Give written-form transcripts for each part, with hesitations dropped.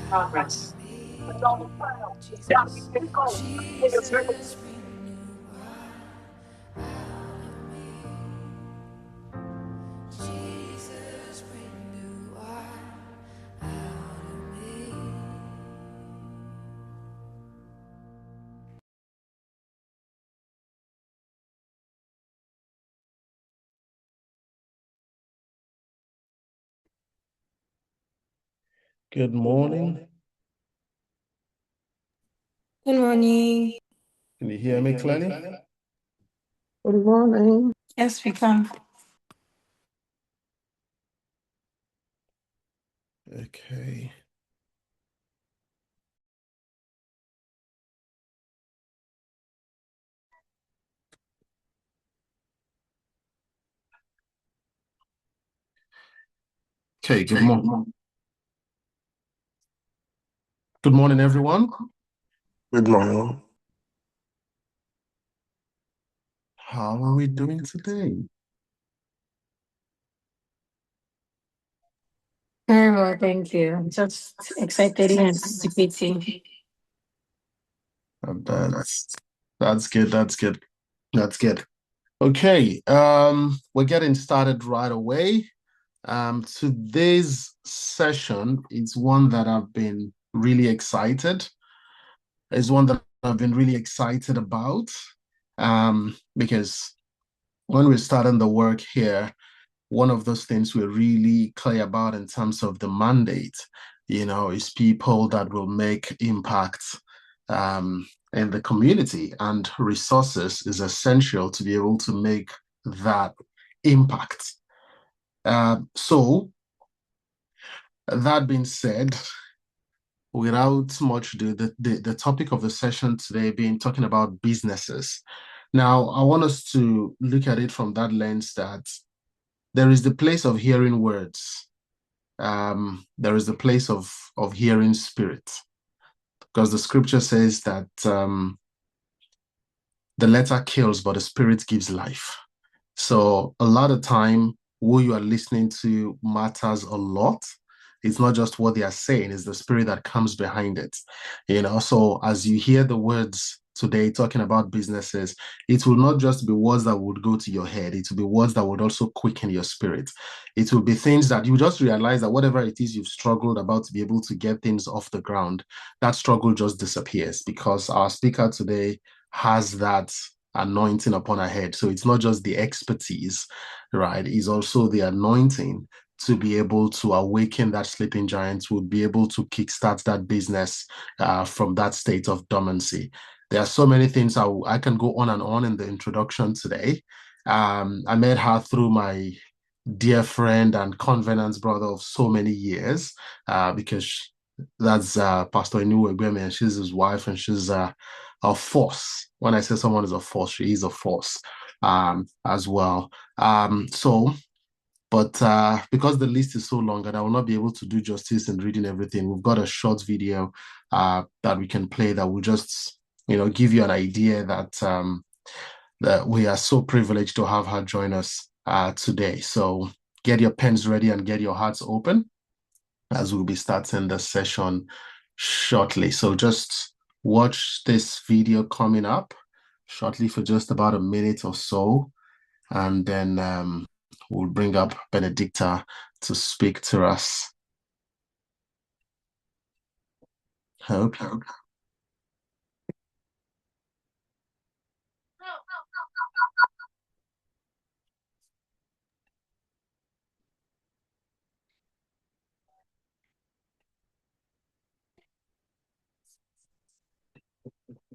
Progress. Jesus, Jesus, Jesus, renew out of me. Good morning. Good morning. Can you hear me clearly? Good morning. Yes, we can. Okay. Okay, good morning. Good morning, everyone. Good morning. How are we doing today? Very well, thank you. Just excitedly anticipating. That's good. That's good. Okay, we're getting started right away. Today's session is one that I've been really excited. It's one that I've been really excited about. Because when we're starting the work here, one of those things we're really clear about in terms of the mandate, is people that will make impact in the community, and resources is essential to be able to make that impact. So that being said, without much ado, the topic of the session today being talking about businesses. Now, I want us to look at it from that lens that there is the place of hearing words. There is the place of hearing spirit, because the scripture says that the letter kills, but the spirit gives life. So a lot of time, who you are listening to matters a lot. It's not just what they are saying, it's the spirit that comes behind it. So as you hear the words today talking about businesses, it will not just be words that would go to your head, it will be words that would also quicken your spirit. It will be things that you just realize that whatever it is you've struggled about to be able to get things off the ground, that struggle just disappears, because our speaker today has that anointing upon her head. So it's not just the expertise, right? It's also the anointing to be able to awaken that sleeping giant, will be able to kickstart that business from that state of dormancy. There are so many things I can go on and on in the introduction today. I met her through my dear friend and covenant brother of so many years, because that's Pastor Inu Egbeme, and she's his wife, and she's a force. When I say someone is a force, she is a force as well. But because the list is so long and I will not be able to do justice in reading everything, we've got a short video that we can play that will just, give you an idea that we are so privileged to have her join us today. So get your pens ready and get your hearts open, as we'll be starting the session shortly. So just watch this video coming up shortly for just about a minute or so, and then we'll bring up Benedicta to speak to us. Hope.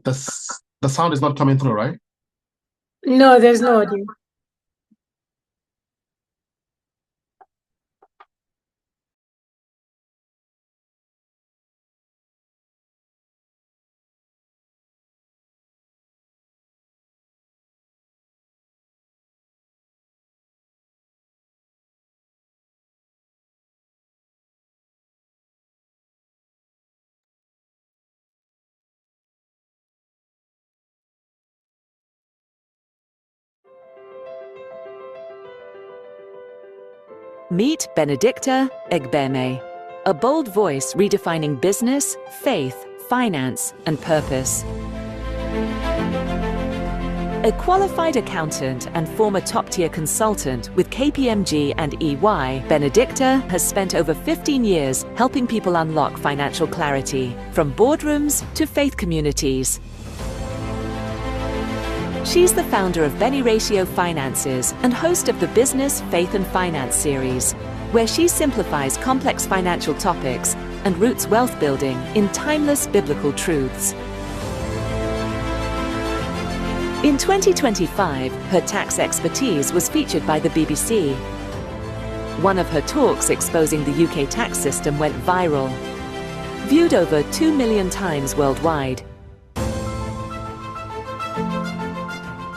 The sound is not coming through, right? No, there's no audio. Meet Benedicta Egbeme. a bold voice redefining business, faith, finance, and purpose. A qualified accountant and former top-tier consultant with KPMG and EY, Benedicta has spent over 15 years helping people unlock financial clarity, from boardrooms to faith communities. She's the founder of Benny Ratio Finances and host of the Business, Faith and Finance series, where she simplifies complex financial topics and roots wealth building in timeless biblical truths. In 2025, her tax expertise was featured by the BBC. One of her talks exposing the UK tax system went viral, viewed over 2 million times worldwide.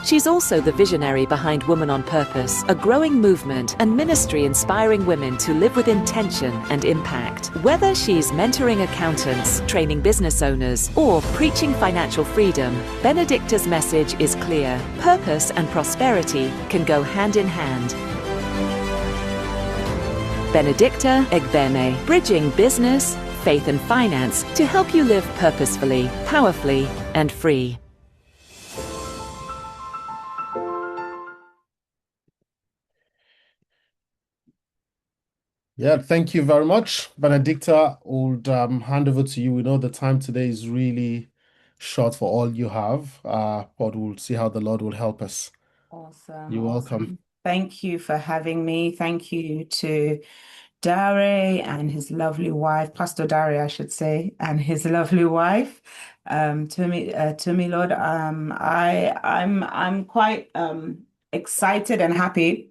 She's also the visionary behind Woman on Purpose, a growing movement and ministry inspiring women to live with intention and impact. Whether she's mentoring accountants, training business owners, or preaching financial freedom, Benedicta's message is clear. Purpose and prosperity can go hand in hand. Benedicta Egbeme, bridging business, faith and finance to help you live purposefully, powerfully, and free. Yeah, thank you very much. Benedicta, would hand over to you. We know the time today is really short for all you have, but we'll see how the Lord will help us. Awesome. You're welcome. Thank you for having me. Thank you to Dare and his lovely wife, Pastor Dare, I should say, and his lovely wife. To me, Lord, I'm quite excited and happy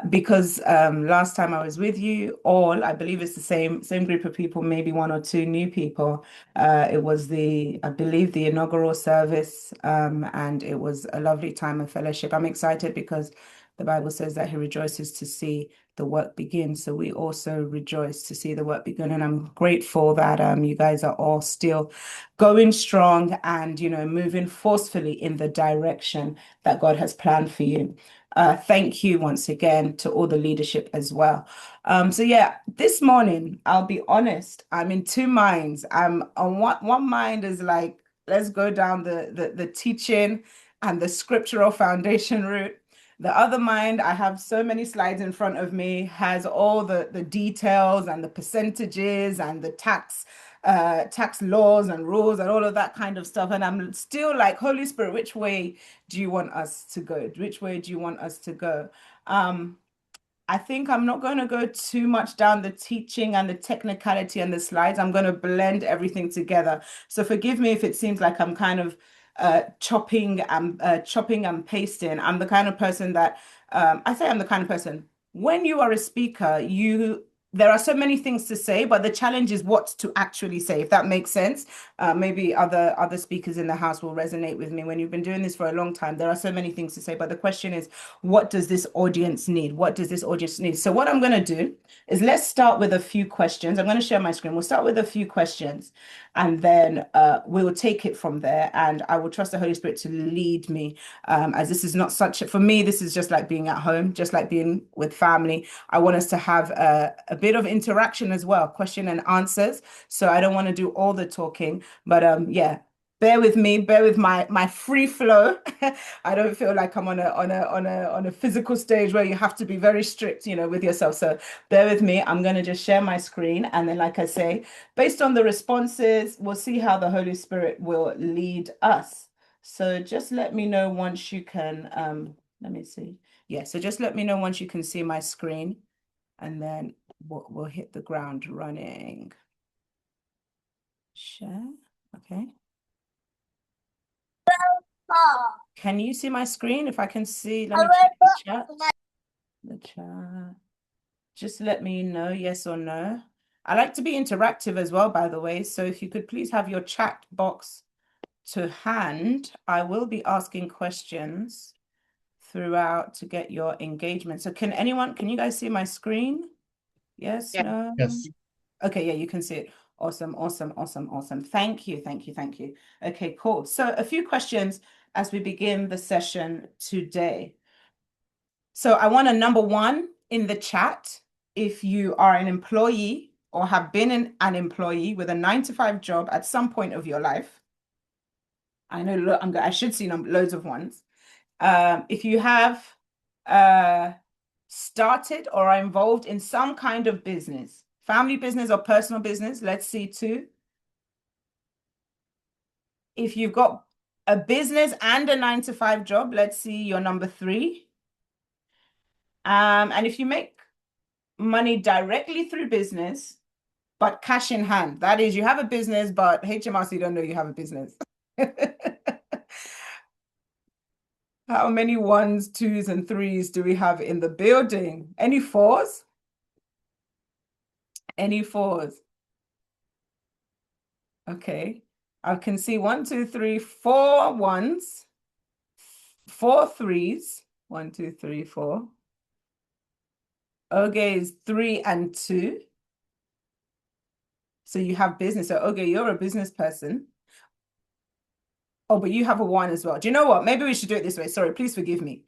because last time I was with you all, I believe it's the same group of people, maybe one or two new people. It was I believe the inaugural service, and it was a lovely time of fellowship. I'm excited because the Bible says that he rejoices to see the work begin. So we also rejoice to see the work begin. And I'm grateful that you guys are all still going strong and, moving forcefully in the direction that God has planned for you. Thank you once again to all the leadership as well. So yeah, this morning, I'll be honest, I'm in two minds. I'm on one mind is like, let's go down the teaching and the scriptural foundation route. The other mind, I have so many slides in front of me, has all the details and the percentages and the tax laws and rules and all of that kind of stuff. And I'm still like, Holy Spirit, which way do you want us to go? Which way do you want us to go? I think I'm not going to go too much down the teaching and the technicality and the slides. I'm going to blend everything together. So forgive me if it seems like I'm kind of chopping and pasting. I'm the kind of person that I'm the kind of person, when you are a speaker, there are so many things to say, but the challenge is what to actually say, if that makes sense. Maybe other speakers in the house will resonate with me. When you've been doing this for a long time, there are so many things to say, but the question is, what does this audience need? What does this audience need? So what I'm going to do is let's start with a few questions. I'm going to share my screen. We'll start with a few questions, and then we'll take it from there. And I will trust the Holy Spirit to lead me, as this is not for me, this is just like being at home, just like being with family. I want us to have a bit of interaction as well, question and answers. So I don't want to do all the talking, but yeah, bear with me, bear with my free flow. I don't feel like I'm on a physical stage where you have to be very strict, with yourself. So bear with me. I'm going to just share my screen, and then, like I say, based on the responses, we'll see how the Holy Spirit will lead us. So just let me know once you can. Let me see. Yeah. So just let me know once you can see my screen, and then we'll hit the ground running. Share. Okay. Can you see my screen? If I can see, let me check the chat. The chat. Just let me know yes or no. I like to be interactive as well, by the way. So if you could please have your chat box to hand, I will be asking questions throughout to get your engagement. So can you guys see my screen? Yes, no? Yes. Okay, yeah, you can see it. Awesome. Thank you. Okay, cool. So a few questions as we begin the session today. So I want to, number one, in the chat, if you are an employee or have been an employee with a 9 to 5 job at some point of your life. I know I should see loads of ones. If you have started or are involved in some kind of business, family business or personal business, let's see 2. If you've got a business and a 9 to 5 job, let's see your number 3. And if you make money directly through business, but cash in hand, that is, you have a business, but HMRC don't know you have a business. How many 1s, 2s, and 3s do we have in the building? Any 4s? Any 4s? Okay. I can see 1, 2, 3, 4 1s, 4 3s. 1, 2, 3, 4. Oge is 3 and 2. So you have business. So Oge, you're a business person. Oh, but you have a 1 as well. Do you know what? Maybe we should do it this way. Sorry, please forgive me.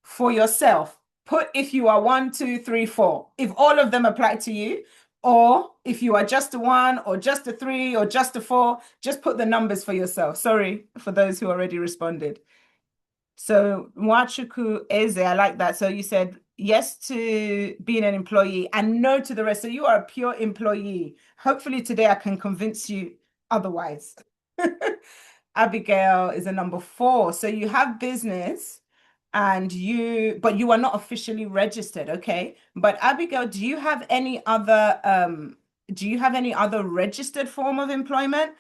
For yourself, put if you are 1, 2, 3, 4. If all of them apply to you, or if you are just a 1 or just a 3 or just a 4, just put the numbers for yourself. Sorry for those who already responded. So Mwachuku Eze, I like that. So you said yes to being an employee and no to the rest. So you are a pure employee. Hopefully today I can convince you otherwise. Abigail is a number 4. So you have business but you are not officially registered, okay? But Abigail, do you have any other registered form of employment,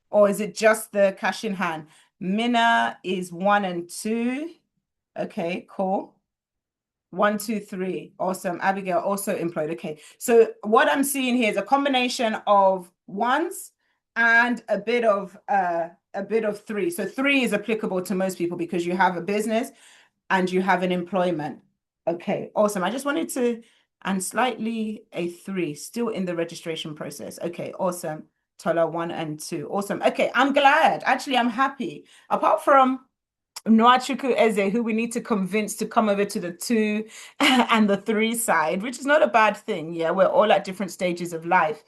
or is it just the cash in hand? Minna is 1 and 2. Okay, cool. 1, 2, 3. Awesome. Abigail also employed. Okay. So what I'm seeing here is a combination of 1s and a bit of 3. So 3 is applicable to most people because you have a business and you have an employment. Okay, awesome. I just wanted to, and slightly a 3, still in the registration process. Okay, awesome. Tola 1 and 2. Awesome. Okay, I'm glad. Actually, I'm happy. Apart from Nwachuku Eze, who we need to convince to come over to the 2 and the 3 side, which is not a bad thing. Yeah, we're all at different stages of life.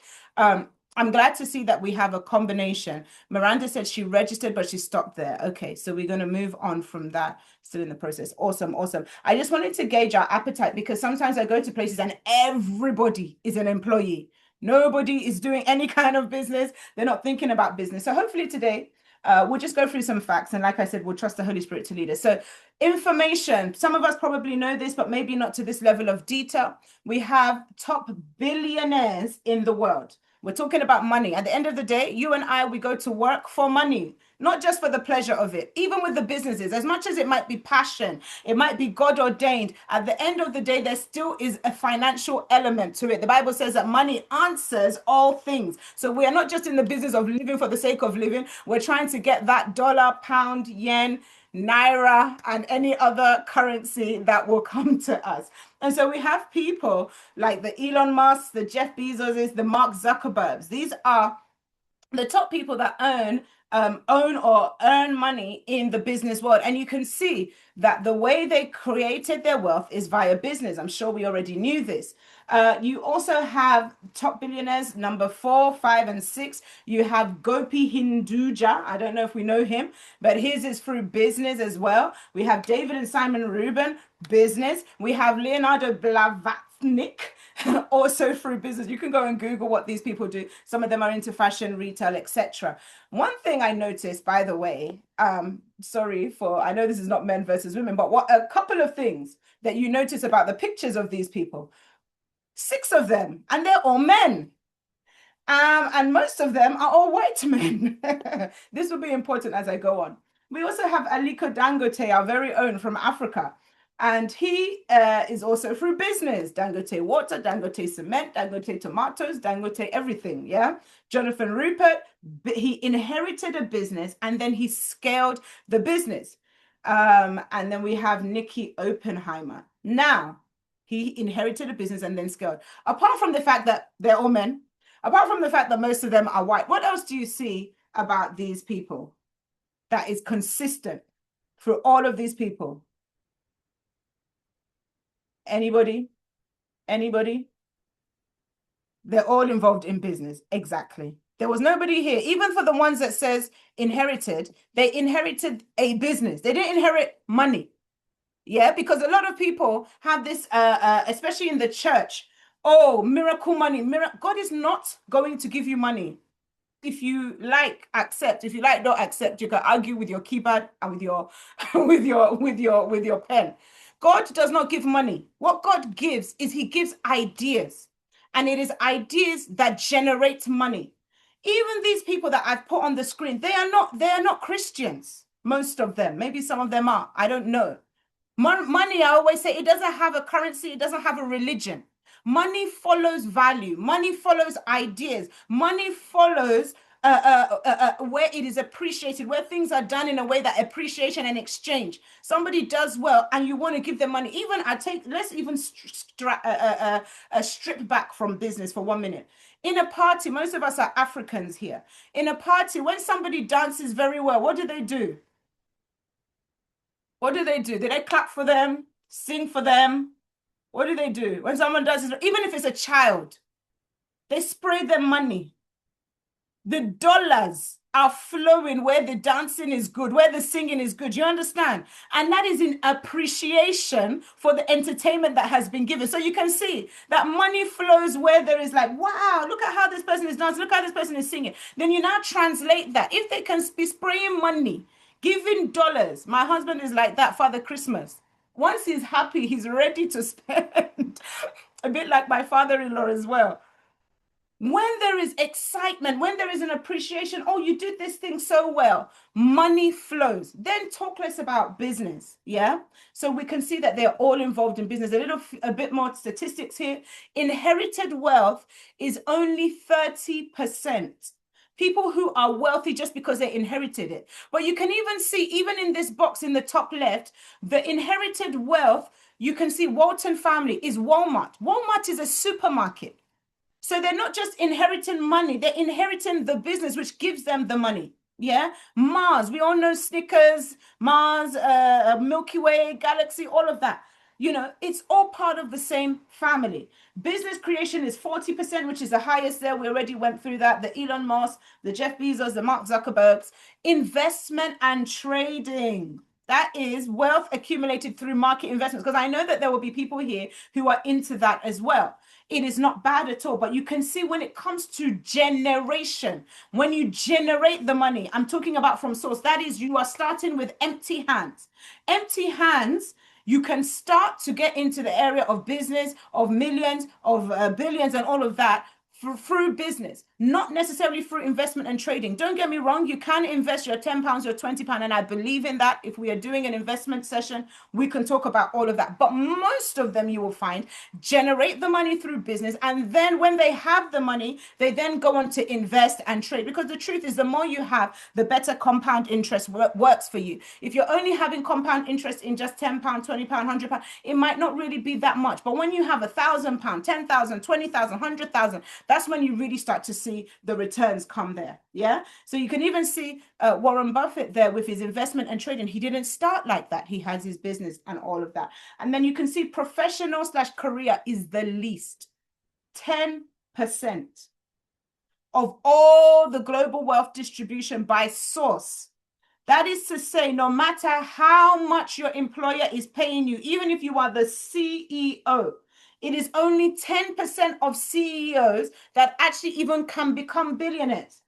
I'm glad to see that we have a combination. Miranda said she registered, but she stopped there. Okay, so we're going to move on from that. Still in the process. Awesome, awesome. I just wanted to gauge our appetite because sometimes I go to places and everybody is an employee. Nobody is doing any kind of business. They're not thinking about business. So hopefully today, we'll just go through some facts. And like I said, we'll trust the Holy Spirit to lead us. So information, some of us probably know this, but maybe not to this level of detail. We have top billionaires in the world. We're talking about money. At the end of the day, you and I, we go to work for money, not just for the pleasure of it. Even with the businesses, as much as it might be passion, it might be God ordained, at the end of the day, there still is a financial element to it. The Bible says that money answers all things. So we are not just in the business of living for the sake of living. We're trying to get that dollar, pound, yen, naira, and any other currency that will come to us. And so we have people like the Elon Musk, the Jeff Bezos, the Mark Zuckerbergs. These are the top people that own or earn money in the business world. And you can see that the way they created their wealth is via business. I'm sure we already knew this. You also have top billionaires, number 4, 5, and 6. You have Gopi Hinduja. I don't know if we know him, but his is through business as well. We have David and Simon Rubin, business. We have Leonardo Blavatsky, also through business. You can go and Google what these people do. Some of them are into fashion, retail, etc. One thing I noticed, by the way, I know this is not men versus women, but a couple of things that you notice about the pictures of these people. 6 of them, and they're all men. And most of them are all white men. This will be important as I go on. We also have Aliko Dangote, our very own from Africa. And he is also through business. Dangote water, Dangote cement, Dangote tomatoes, Dangote everything, yeah? Jonathan Rupert, he inherited a business and then he scaled the business. And then we have Nikki Oppenheimer. Now, he inherited a business and then scaled. Apart from the fact that they're all men, apart from the fact that most of them are white, what else do you see about these people that is consistent through all of these people? Anybody? Anybody? They're all involved in business. Exactly. There was nobody here, even for the ones that says inherited, they inherited a business. They didn't inherit money. Yeah, because a lot of people have this, especially in the church. Oh, miracle money. God is not going to give you money. If you like, accept. If you like, don't accept. You can argue with your keyboard and with your with your pen. God does not give money. What God gives is He gives ideas, and it is ideas that generate money. Even these people that I've put on the screen, they are not Christians. Most of them, maybe some of them are. I don't know. Money, I always say, it doesn't have a currency, it doesn't have a religion. Money follows value, money follows ideas, money follows where it is appreciated, where things are done in a way that appreciation and exchange. Somebody does well and you want to give them money. Even let's even strip back from business for 1 minute. In a party, most of us are Africans here. In a party, when somebody dances very well, what do they do? What do they do? Do they clap for them? Sing for them? What do they do? When someone does it, even if it's a child, they spray them money. The dollars are flowing where the dancing is good, where the singing is good. You understand? And that is in appreciation for the entertainment that has been given. So you can see that money flows where there is like, wow, look at how this person is dancing. Look how this person is singing. Then you now translate that. If they can be spraying money, giving dollars. My husband is like that, Father Christmas. Once he's happy, he's ready to spend. A bit like my father-in-law as well. When there is excitement, when there is an appreciation, oh, you did this thing so well, money flows. Then talk less about business, yeah? So we can see that they're all involved in business. A bit more statistics here. Inherited wealth is only 30%. People who are wealthy just because they inherited it. But you can even see, even in this box in the top left, the inherited wealth, you can see Walton family is Walmart. Walmart is a supermarket. So they're not just inheriting money, they're inheriting the business which gives them the money. Yeah, Mars, we all know Snickers, Mars, Milky Way, Galaxy, all of that. You know, it's all part of the same family. Business creation is 40%, which is the highest there. We already went through that. The Elon Musk, the Jeff Bezos, the Mark Zuckerbergs. Investment and trading. That is wealth accumulated through market investments. Because I know that there will be people here who are into that as well. It is not bad at all. But you can see when it comes to generation, when you generate the money, I'm talking about from source. That is, you are starting with empty hands. Empty hands. You can start to get into the area of business, of millions, of billions, and all of that through business, not necessarily through investment and trading. Don't get me wrong, you can invest your £10, your £20, and I believe in that. If we are doing an investment session, we can talk about all of that. But most of them, you will find, generate the money through business, and then when they have the money, they then go on to invest and trade. Because the truth is, the more you have, the better compound interest works for you. If you're only having compound interest in just £10, £20, £100, it might not really be that much. But when you have £1,000, 10,000, 20,000, 100,000, that's when you really start to see the returns come there. Yeah. So you can even see Warren Buffett there with his investment and trading. He didn't start like that. He has his business and all of that. And then you can see professional/career is the least. 10% of all the global wealth distribution by source. That is to say, no matter how much your employer is paying you, even if you are the CEO, it is only 10% of CEOs that actually even can become billionaires.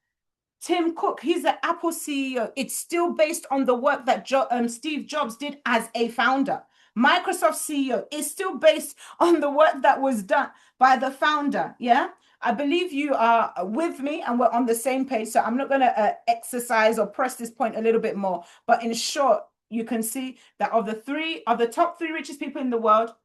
Tim Cook, he's the Apple CEO. It's still based on the work that Steve Jobs did as a founder. Microsoft CEO is still based on the work that was done by the founder. Yeah. I believe you are with me and we're on the same page. So I'm not going to exercise or press this point a little bit more. But in short, you can see that of the top 3 richest people in the world,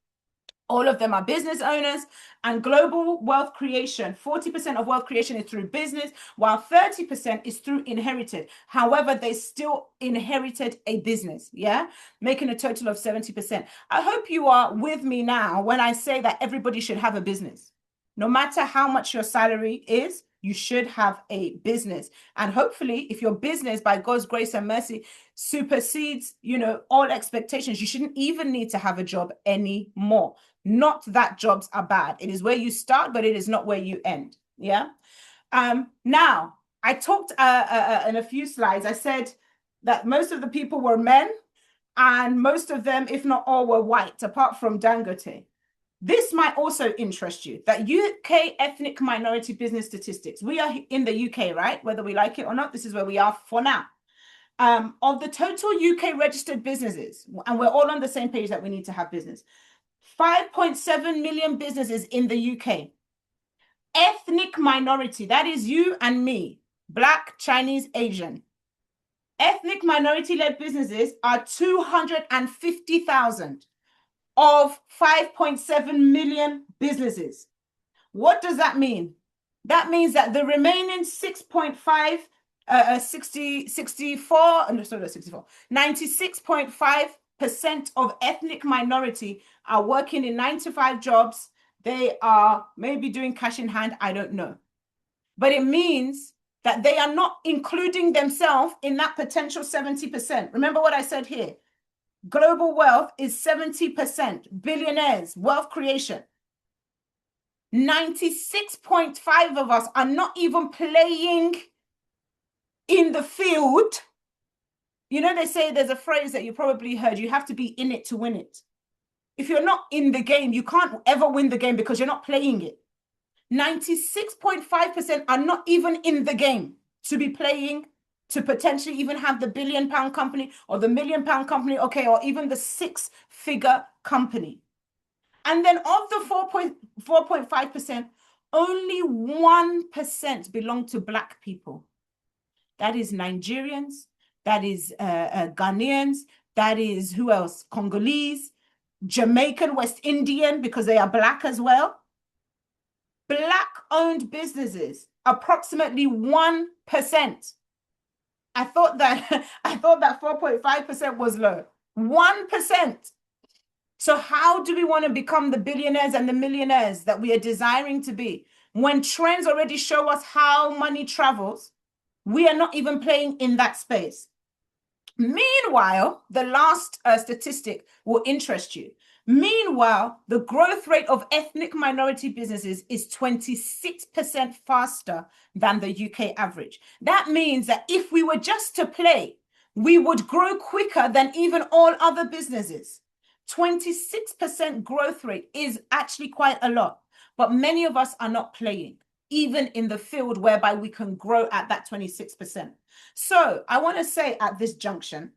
all of them are business owners, and global wealth creation, 40% of wealth creation is through business, while 30% is through inherited. However, they still inherited a business, yeah, making a total of 70%. I hope you are with me now when I say that everybody should have a business. No matter how much your salary is, you should have a business. And hopefully, if your business, by God's grace and mercy, supersedes, all expectations, you shouldn't even need to have a job anymore. not that jobs are bad. It is where you start, but it is not where you end. Yeah. Now, I talked in a few slides, I said that most of the people were men, and most of them, if not all, were white, apart from Dangote. This might also interest you, that UK ethnic minority business statistics. We are in the UK, right? Whether we like it or not, this is where we are for now. Of the total UK registered businesses, and we're all on the same page that we need to have business, 5.7 million businesses in the UK. Ethnic minority, that is you and me, Black, Chinese, Asian. Ethnic minority-led businesses are 250,000 of 5.7 million businesses. What does that mean? That means that the remaining 96.5% of ethnic minority are working in 9-to-5 jobs. They are maybe doing cash in hand, I don't know. But it means that they are not including themselves in that potential 70%. Remember what I said here. Global wealth is 70%. Billionaires, wealth creation. 96.5 of us are not even playing in the field. You know, they say there's a phrase that you probably heard, you have to be in it to win it. If you're not in the game, you can't ever win the game because you're not playing it. 96.5% are not even in the game to be playing, to potentially even have the £1 billion company or the £1 million company, okay, or even the 6-figure company. And then of the 4.5%, only 1% belong to Black people. That is Nigerians, that is Ghanaians, that is who else? Congolese, Jamaican, West Indian, because they are Black as well. Black-owned businesses, approximately 1%. I thought that 4.5% was low. 1%. So how do we want to become the billionaires and the millionaires that we are desiring to be? When trends already show us how money travels, we are not even playing in that space. Meanwhile, the last statistic will interest you. Meanwhile, the growth rate of ethnic minority businesses is 26% faster than the UK average. That means that if we were just to play, we would grow quicker than even all other businesses. 26% growth rate is actually quite a lot, but many of us are not playing, even in the field whereby we can grow at that 26%. So I want to say at this junction,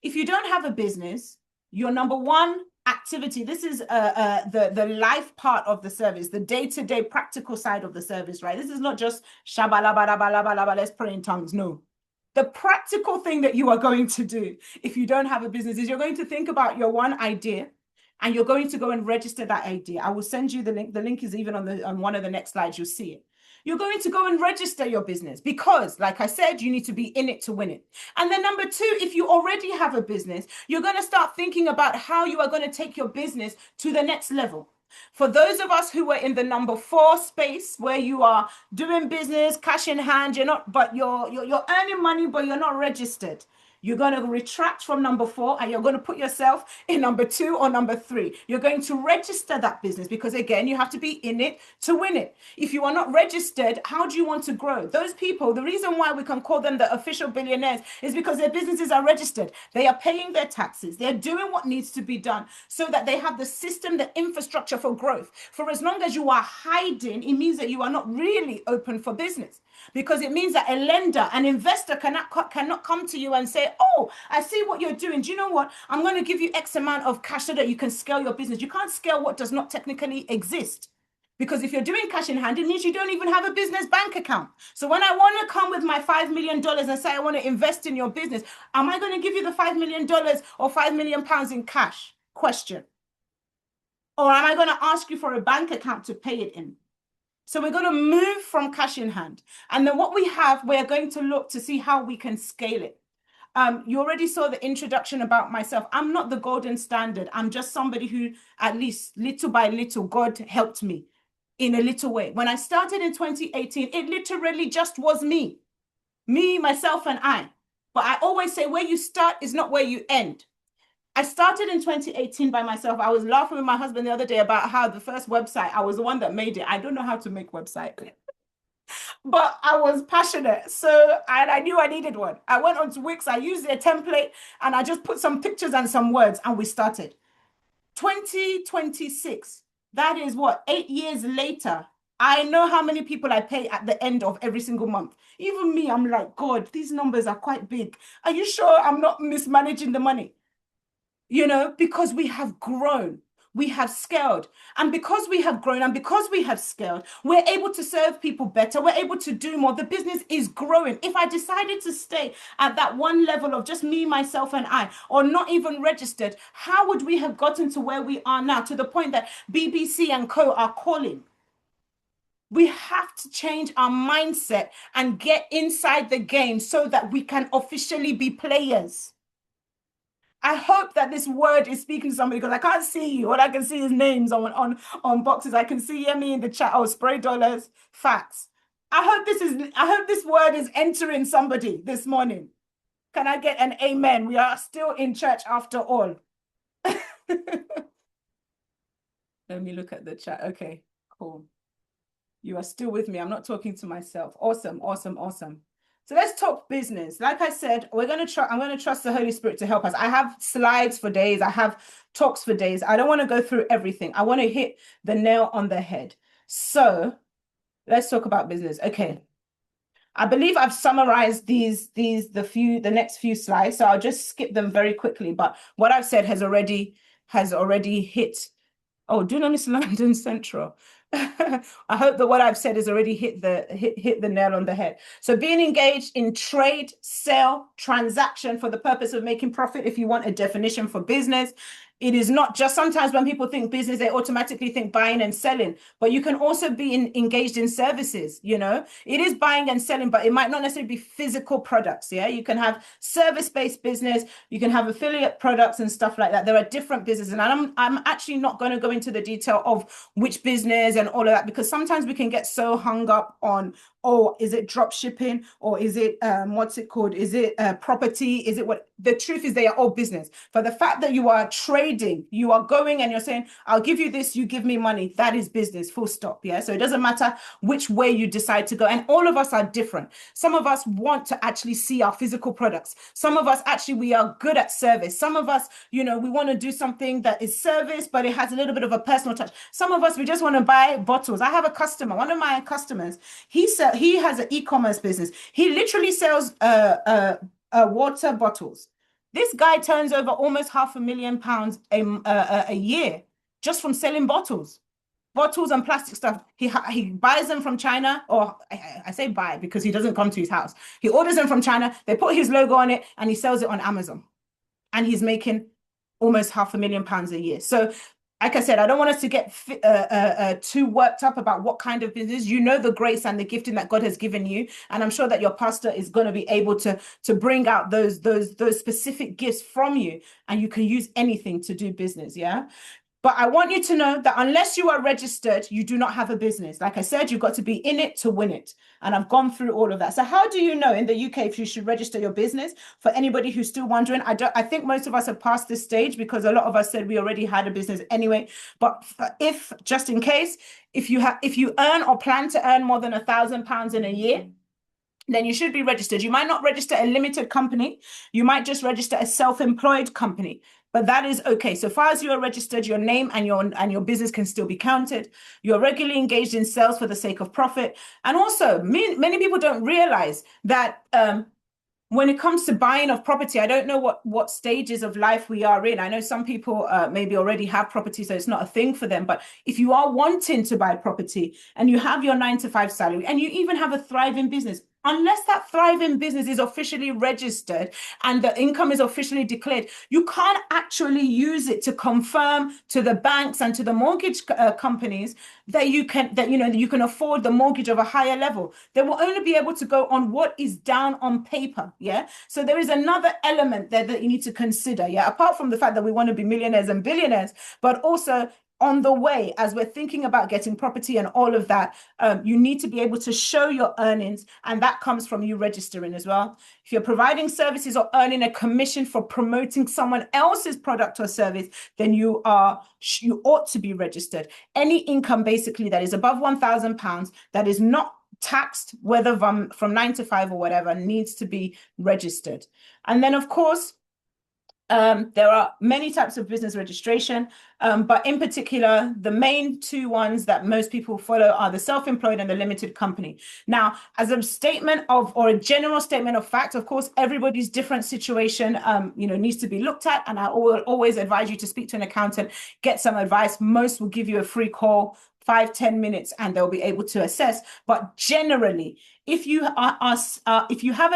if you don't have a business, your number one activity, this is the life part of the service, the day-to-day practical side of the service, right? This is not just shabalabalabalaba, let's pray in tongues. No. The practical thing that you are going to do if you don't have a business is you're going to think about your one idea and you're going to go and register that idea. I will send you the link. The link is even on one of the next slides. You'll see it. You're going to go and register your business because, like I said, you need to be in it to win it. And then number two, if you already have a business, you're going to start thinking about how you are going to take your business to the next level. For those of us who were in the number 4 space where you are doing business, cash in hand, you're earning money, but you're not registered. You're going to retract from number 4 and you're going to put yourself in number 2 or number 3. You're going to register that business because, again, you have to be in it to win it. If you are not registered, how do you want to grow? Those people, the reason why we can call them the official billionaires is because their businesses are registered. They are paying their taxes. They're doing what needs to be done so that they have the system, the infrastructure for growth. For as long as you are hiding, it means that you are not really open for business. Because it means that a lender, an investor cannot come to you and say, oh, I see what you're doing. Do you know what? I'm going to give you X amount of cash so that you can scale your business. You can't scale what does not technically exist. Because if you're doing cash in hand, it means you don't even have a business bank account. So when I want to come with my $5 million and say I want to invest in your business, am I going to give you the $5 million or £5 million in cash? Question. Or am I going to ask you for a bank account to pay it in? So we're going to move from cash in hand. And then what we have, we're going to look to see how we can scale it. You already saw the introduction about myself. I'm not the golden standard. I'm just somebody who, at least little by little, God helped me in a little way. When I started in 2018, it literally just was me, myself, and I. But I always say where you start is not where you end. I started in 2018 by myself. I was laughing with my husband the other day about how the first website, I was the one that made it. I don't know how to make website, but I was passionate. So I knew I needed one. I went onto Wix, I used their template, and I just put some pictures and some words, and we started. 2026, that is what, 8 years later. I know how many people I pay at the end of every single month. Even me, I'm like, God, these numbers are quite big. Are you sure I'm not mismanaging the money? You know, because we have grown, we have scaled. And because we have grown and because we have scaled, we're able to serve people better. We're able to do more. The business is growing. If I decided to stay at that one level of just me, myself, and I, or not even registered, how would we have gotten to where we are now, to the point that BBC and Co are calling? We have to change our mindset and get inside the game so that we can officially be players. I hope that this word is speaking to somebody, because I can't see you. All I can see is names on boxes. I can see Yemi in the chat. Oh, spray dollars, facts. I hope this word is entering somebody this morning. Can I get an amen? We are still in church after all. Let me look at the chat. Okay, cool. You are still with me. I'm not talking to myself. Awesome, awesome, awesome. So let's talk business. Like I said, I'm going to trust the Holy Spirit to help us. I have slides for days. I have talks for days. I don't want to go through everything. I want to hit the nail on the head. So let's talk about business. Okay. I believe I've summarized the next few slides. So I'll just skip them very quickly. But what I've said has already hit. Oh, do not miss London Central. I hope that what I've said has already hit the nail on the head. So being engaged in trade, sale, transaction for the purpose of making profit, if you want a definition for business, it is not just, sometimes when people think business, they automatically think buying and selling, but you can also be engaged in services. You know, it is buying and selling, but it might not necessarily be physical products. Yeah, you can have service-based business, you can have affiliate products and stuff like that. There are different businesses, and I'm actually not going to go into the detail of which business and all of that, because sometimes we can get so hung up on, oh, is it drop shipping, or is it what's it called? Is it property? Is it what? The truth is, they are all business. For the fact that you are trading, you are going and you're saying, I'll give you this, you give me money. That is business, full stop. Yeah. So it doesn't matter which way you decide to go. And all of us are different. Some of us want to actually see our physical products. Some of us actually, we are good at service. Some of us, you know, we want to do something that is service, but it has a little bit of a personal touch. Some of us, we just want to buy bottles. I have a customer, one of my customers, he has an e-commerce business. He literally sells water bottles. This guy turns over almost £500,000 a year just from selling bottles and plastic stuff. He buys them from China, or I say buy because he doesn't come to his house. He orders them from China, they put his logo on it, and he sells it on Amazon. And he's making almost £500,000 a year. So like I said, I don't want us to get too worked up about what kind of business. You know the grace and the gifting that God has given you, and I'm sure that your pastor is going to be able to bring out those specific gifts from you, and you can use anything to do business. Yeah. But I want you to know that unless you are registered, you do not have a business. Like I said, you've got to be in it to win it. And I've gone through all of that. So how do you know in the UK if you should register your business? For anybody who's still wondering, I think most of us have passed this stage because a lot of us said we already had a business anyway. But if, just in case, if you earn or plan to earn more than £1,000 in a year, then you should be registered. You might not register a limited company. You might just register a self-employed company. But that is okay. So far as you are registered, your name and your business can still be counted. You're regularly engaged in sales for the sake of profit. And also, many people don't realize that when it comes to buying of property, I don't know what stages of life we are in. I know some people maybe already have property, so it's not a thing for them. But if you are wanting to buy property and you have your 9-to-5 salary and you even have a thriving business, unless that thriving business is officially registered and the income is officially declared, you can't actually use it to confirm to the banks and to the mortgage companies that you can afford the mortgage of a higher level. They will only be able to go on what is down on paper. Yeah. So there is another element there that you need to consider. Yeah. Apart from the fact that we want to be millionaires and billionaires, but also on the way, as we're thinking about getting property and all of that, you need to be able to show your earnings, and that comes from you registering as well. If you're providing services or earning a commission for promoting someone else's product or service, then you ought to be registered. Any income basically that is above £1,000 that is not taxed, whether from 9 to 5 or whatever, needs to be registered. And then, of course, there are many types of business registration, but in particular, the main two ones that most people follow are the self-employed and the limited company. Now, as a statement of, or a general statement of fact, of course, everybody's different situation, needs to be looked at. And I will always advise you to speak to an accountant, get some advice. Most will give you a free call, 5-10 minutes, and they'll be able to assess. But generally, if you have a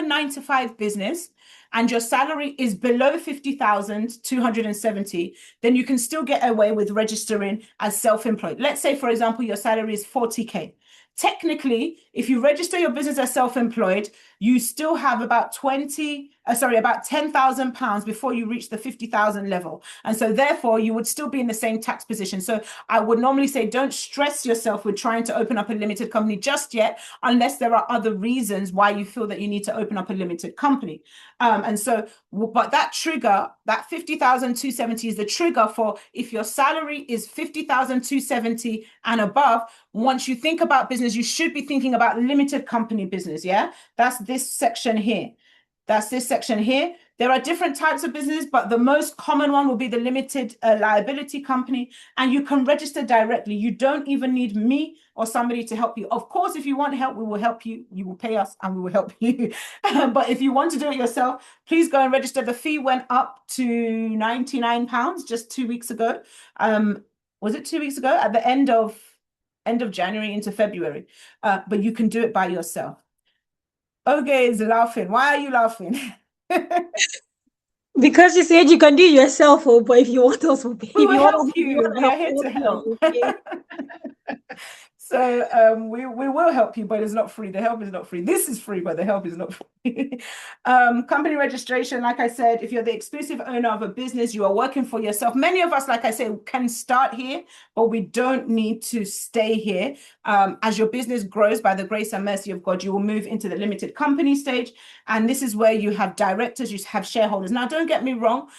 9 to 5 business, and your salary is below 50,270, then you can still get away with registering as self-employed. Let's say, for example, your salary is 40K. Technically, if you register your business as self-employed, you still have about £10,000 before you reach the 50,000 level. And so therefore you would still be in the same tax position. So I would normally say, don't stress yourself with trying to open up a limited company just yet, unless there are other reasons why you feel that you need to open up a limited company. But that trigger, that 50,270 is the trigger for if your salary is 50,270 and above. Once you think about business, you should be thinking about limited company business. Yeah, that's this section here. That's this section here. There are different types of business, but the most common one will be the limited liability company, and you can register directly. You don't even need me or somebody to help you. Of course, if you want help, we will help you. You will pay us and we will help you. But if you want to do it yourself, please go and register. The fee went up to £99 just 2 weeks ago. Was it 2 weeks ago? At the end of January into February. But you can do it by yourself. Oge is laughing. Why are you laughing? Because you said you can do it yourself, but if you want us to pay, We if will you help want you. We are here to help. So we will help you, but it's not free. The help is not free. This is free, but the help is not free. Company registration, like I said, if you're the exclusive owner of a business, you are working for yourself. Many of us, like I said, can start here, but we don't need to stay here. As your business grows, by the grace and mercy of God, you will move into the limited company stage. And this is where you have directors, you have shareholders. Now, don't get me wrong.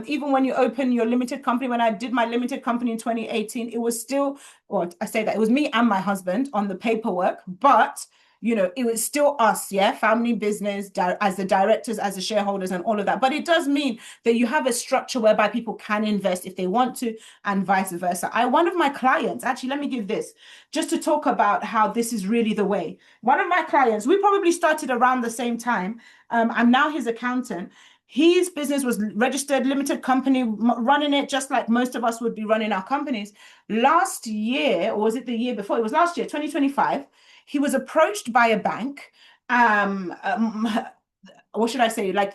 Even when you open your limited company, when I did my limited company in 2018, it was still, or I say that it was me and my husband on the paperwork, but it was still us, family business, as the directors, as the shareholders and all of that. But it does mean that you have a structure whereby people can invest if they want to, and vice versa. One of my clients, actually, let me give this, just to talk about how this is really the way. One of my clients, we probably started around the same time. I'm now his accountant. His business was registered, limited company, running it just like most of us would be running our companies. Last year, or was it the year before? It was last year, 2025. He was approached by a bank. What should I say? Like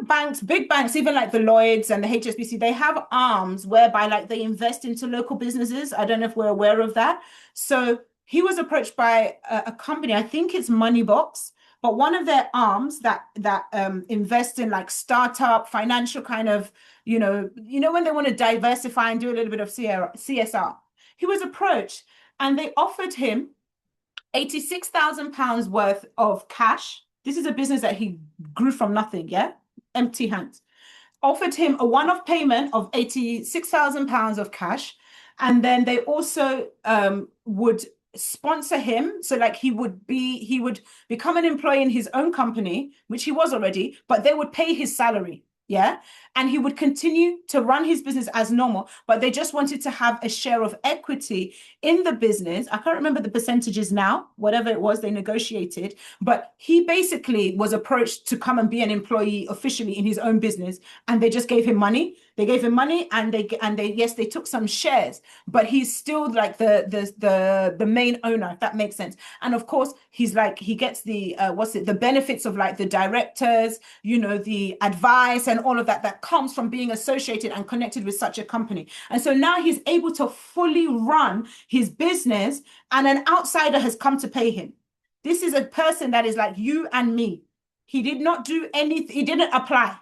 banks, big banks, even like the Lloyds and the HSBC, they have arms whereby like they invest into local businesses. I don't know if we're aware of that. So he was approached by a company, I think it's Moneybox, but one of their arms that invest in like startup financial kind of, when they want to diversify and do a little bit of CSR. He was approached and they offered him £86,000 worth of cash. This is a business that he grew from nothing, empty hands. Offered him a one-off payment of £86,000 of cash. And then they also would sponsor him. So like he would become an employee in his own company, which he was already, but they would pay his salary. And he would continue to run his business as normal, but they just wanted to have a share of equity in the business. I can't remember the percentages now, whatever it was they negotiated, but he basically was approached to come and be an employee officially in his own business, and they just gave him money. They gave him money, and they took some shares, but he's still like the main owner, if that makes sense. And of course, he gets the benefits of like the directors, the advice and all of that comes from being associated and connected with such a company. And so now he's able to fully run his business, and an outsider has come to pay him. This is a person that is like you and me. He did not do anything. He didn't apply.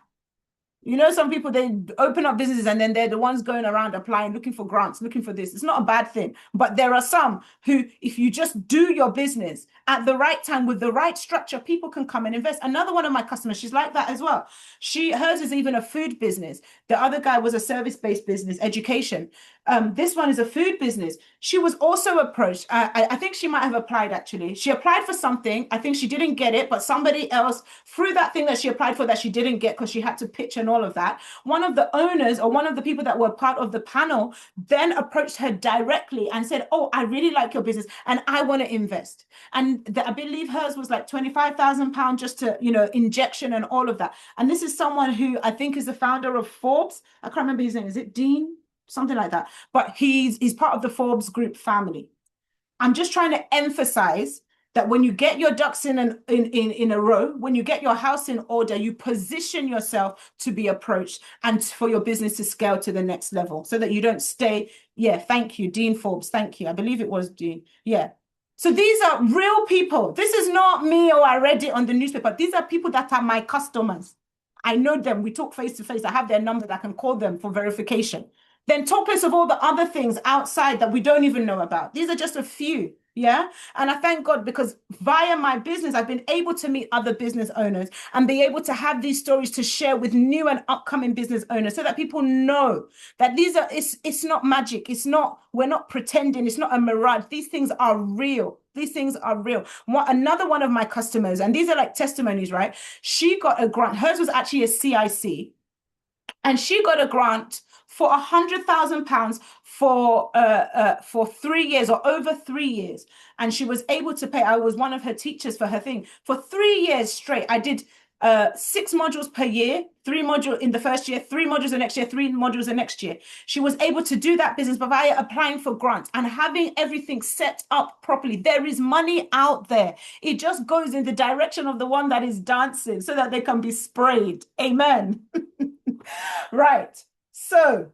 You know, some people, they open up businesses and then they're the ones going around applying, looking for grants, looking for this. It's not a bad thing. But there are some who, if you just do your business at the right time with the right structure, people can come and invest. Another one of my customers, she's like that as well. Hers is even a food business. The other guy was a service-based business, education. This one is a food business. She was also approached. I think she might have applied actually. She applied for something. I think she didn't get it, but somebody else through that thing that she applied for that she didn't get because she had to pitch and all of that. One of the owners or one of the people that were part of the panel then approached her directly and said, "Oh, I really like your business and I want to invest." And I believe hers was like £25,000 just to, injection and all of that. And this is someone who I think is the founder of Forbes. I can't remember his name. Is it Dean? Something like that. But he's part of the Forbes Group family. I'm just trying to emphasize that when you get your ducks in a row, when you get your house in order, you position yourself to be approached and for your business to scale to the next level so that you don't stay. Yeah, thank you, Dean Forbes. Thank you. I believe it was Dean. Yeah. So these are real people. This is not me or I read it on the newspaper. These are people that are my customers. I know them. We talk face to face. I have their number that I can call them for verification. Then talk less of all the other things outside that we don't even know about. These are just a few. Yeah. And I thank God because via my business, I've been able to meet other business owners and be able to have these stories to share with new and upcoming business owners so that people know that it's not magic. We're not pretending. It's not a mirage. These things are real. These things are real. Another one of my customers, and these are like testimonies, right? She got a grant. Hers was actually a CIC. And she got a grant for £100,000 for 3 years or over 3 years. And she was able to pay. I was one of her teachers for her thing. For 3 years straight, I did 6 modules per year, 3 modules in the first year, 3 modules the next year, 3 modules the next year. She was able to do that business by via applying for grants and having everything set up properly. There is money out there. It just goes in the direction of the one that is dancing so that they can be sprayed. Amen. Right. So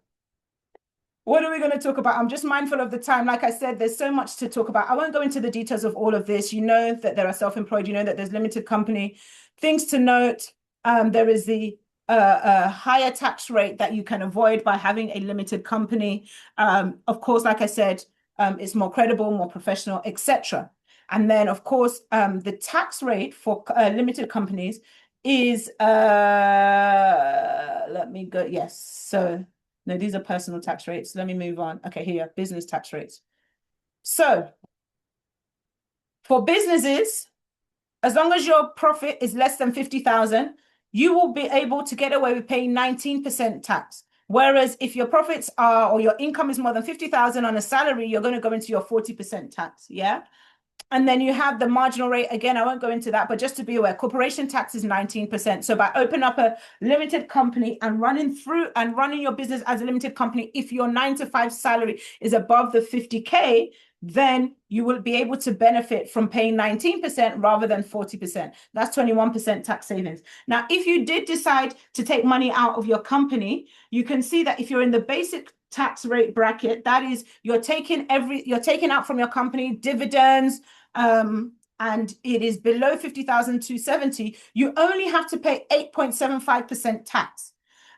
what are we going to talk about? I'm just mindful of the time. Like I said, there's so much to talk about. I won't go into the details of all of this. You know that there are self-employed. You know that there's limited company. Things to note, there is the higher tax rate that you can avoid by having a limited company. Of course, like I said, it's more credible, more professional, etc. And then, of course, the tax rate for limited companies is, let me go. Yes. So no, these are personal tax rates. Let me move on. Okay, here, business tax rates. So for businesses, as long as your profit is less than 50,000, you will be able to get away with paying 19% tax. Whereas if your profits are, or your income is more than 50,000 on a salary, you're going to go into your 40% tax. Yeah. And then you have the marginal rate. Again, I won't go into that, but just to be aware, corporation tax is 19%. So by opening up a limited company and running your business as a limited company, if your 9 to 5 salary is above the 50K, then you will be able to benefit from paying 19% rather than 40%. That's 21% tax savings. Now, if you did decide to take money out of your company, you can see that if you're in the basic tax rate bracket, that is, you're taking out from your company dividends, and it is below 50,270, you only have to pay 8.75% tax.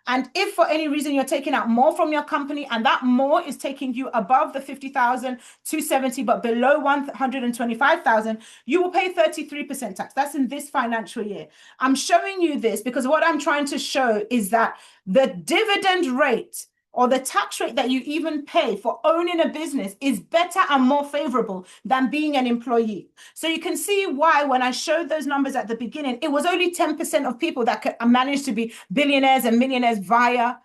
And if for any reason you're taking out more from your company and that more is taking you above the 50,270 but below 125,000, you will pay 33% tax. That's in this financial year. I'm showing you this because what I'm trying to show is that the dividend rate or the tax rate that you even pay for owning a business is better and more favorable than being an employee. So you can see why when I showed those numbers at the beginning, it was only 10% of people that could manage to be billionaires and millionaires via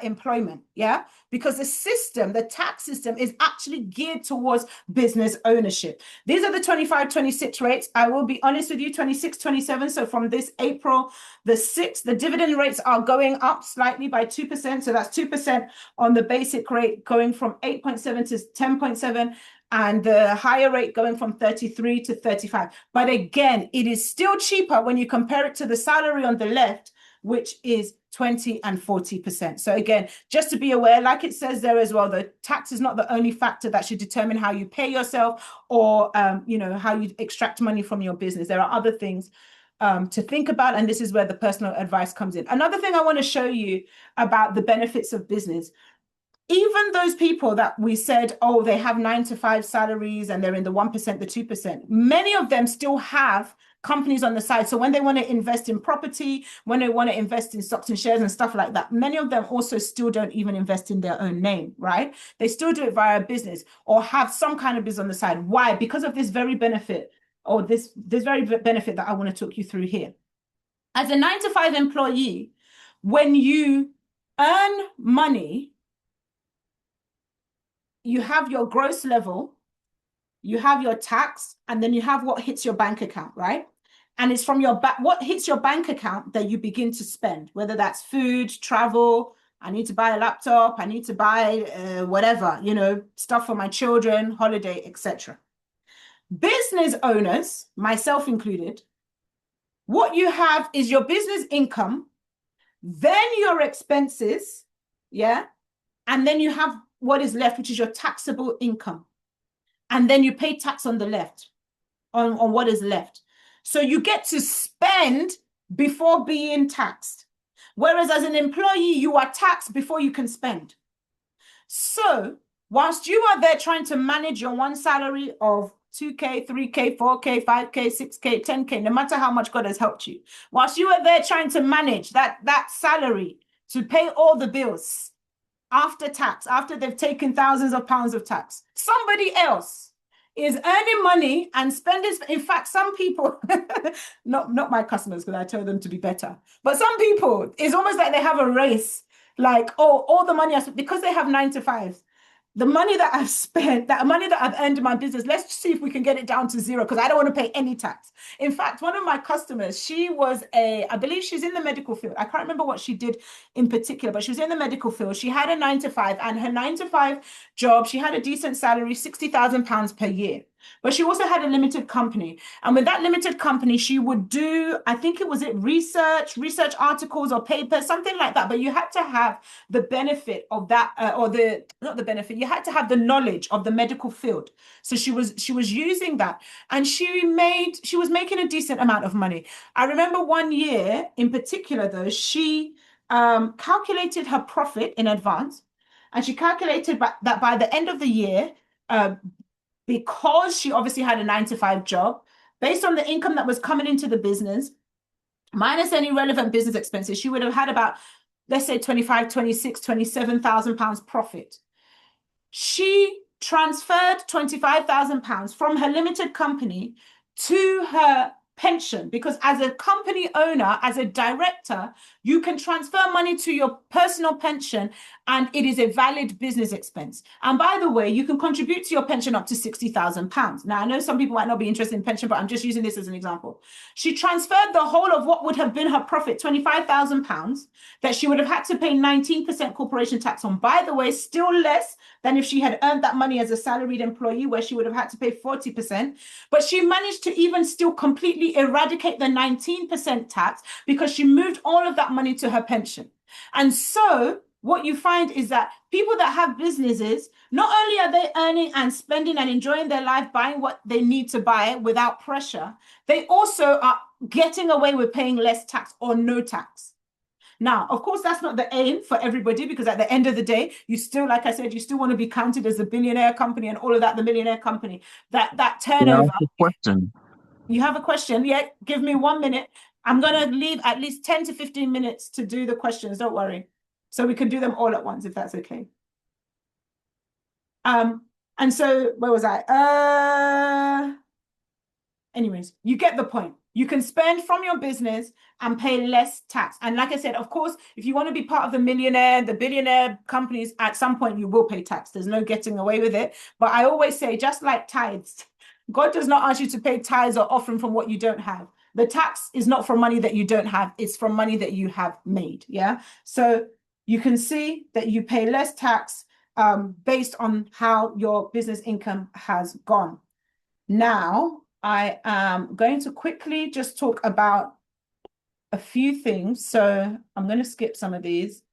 employment. Yeah, because the tax system is actually geared towards business ownership. These are the 25, 26 rates. I will be honest with you, 26, 27. So from this April the 6th, the dividend rates are going up slightly by 2%. So that's 2% on the basic rate, going from 8.7 to 10.7. And the higher rate going from 33 to 35. But again, it is still cheaper when you compare it to the salary on the left, which is 20 and 40%. So again, just to be aware, like it says there as well, the tax is not the only factor that should determine how you pay yourself or, how you extract money from your business. There are other things. to think about, and this is where the personal advice comes in. Another thing I want to show you about the benefits of business, even those people that we said, oh, they have 9 to 5 salaries and they're in the 1%, the 2%, many of them still have companies on the side. So when they want to invest in property, when they want to invest in stocks and shares and stuff like that, many of them also still don't even invest in their own name, right? They still do it via business or have some kind of business on the side. Why? Because of this very benefit, or this very benefit that I want to talk you through here. As a 9 to 5 employee, when you earn money, you have your gross level, you have your tax, and then you have what hits your bank account, right? And it's from what hits your bank account that you begin to spend, whether that's food, travel, I need to buy a laptop, I need to buy whatever, stuff for my children, holiday, etc. Business owners, myself included, what you have is your business income, then your expenses, yeah? And then you have what is left, which is your taxable income. And then you pay tax on the left, on what is left. So you get to spend before being taxed. Whereas as an employee, you are taxed before you can spend. So whilst you are there trying to manage your one salary of 2K, 3K, 4K, 5K, 6K, 10K, no matter how much God has helped you, whilst you are there trying to manage that salary to pay all the bills after tax, after they've taken thousands of pounds of tax, somebody else is earning money and spending. In fact, some people, not my customers, because I tell them to be better, but some people, it's almost like they have a race, like, oh, all the money I spent, because they have 9 to 5s. The money that I've spent, that money that I've earned in my business, let's see if we can get it down to 0, because I don't want to pay any tax. In fact, one of my customers, she was I believe she's in the medical field. I can't remember what she did in particular, but she was in the medical field. She had a 9 to 5, and her 9 to 5 job, she had a decent salary, £60,000 per year. But she also had a limited company. And with that limited company, she would do, I think it was research articles or papers, something like that. But you had to have the benefit of that, not the benefit, you had to have the knowledge of the medical field. So she was using that, and she was making a decent amount of money. I remember one year in particular, though, she calculated her profit in advance, and she calculated that by the end of the year, because she obviously had a 9 to 5 job, based on the income that was coming into the business, minus any relevant business expenses, she would have had about, let's say, 25, 26, 27,000 pounds profit. She transferred 25,000 pounds from her limited company to her pension, because as a company owner, as a director, you can transfer money to your personal pension, and it is a valid business expense. And by the way, you can contribute to your pension up to £60,000. Now, I know some people might not be interested in pension, but I'm just using this as an example. She transferred the whole of what would have been her profit, £25,000, that she would have had to pay 19% corporation tax on. By the way, still less than if she had earned that money as a salaried employee, where she would have had to pay 40%. But she managed to even still completely eradicate the 19% tax, because she moved all of that money to her pension. And so what you find is that people that have businesses, not only are they earning and spending and enjoying their life, buying what they need to buy without pressure, they also are getting away with paying less tax or no tax. Now, of course, that's not the aim for everybody, because at the end of the day, you still, like I said, you still want to be counted as a billionaire company and all of that, the millionaire company, that turnover. Question. You have a question? Yeah, give me 1 minute. I'm going to leave at least 10 to 15 minutes to do the questions. Don't worry. So we can do them all at once, if that's okay. And so where was I? Anyways, you get the point. You can spend from your business and pay less tax. And like I said, of course, if you want to be part of the billionaire companies, at some point you will pay tax. There's no getting away with it. But I always say, just like tithes, God does not ask you to pay tithes or offering from what you don't have. The tax is not from money that you don't have. It's from money that you have made. Yeah. So you can see that you pay less tax based on how your business income has gone. Now, I am going to quickly just talk about a few things. So I'm going to skip some of these.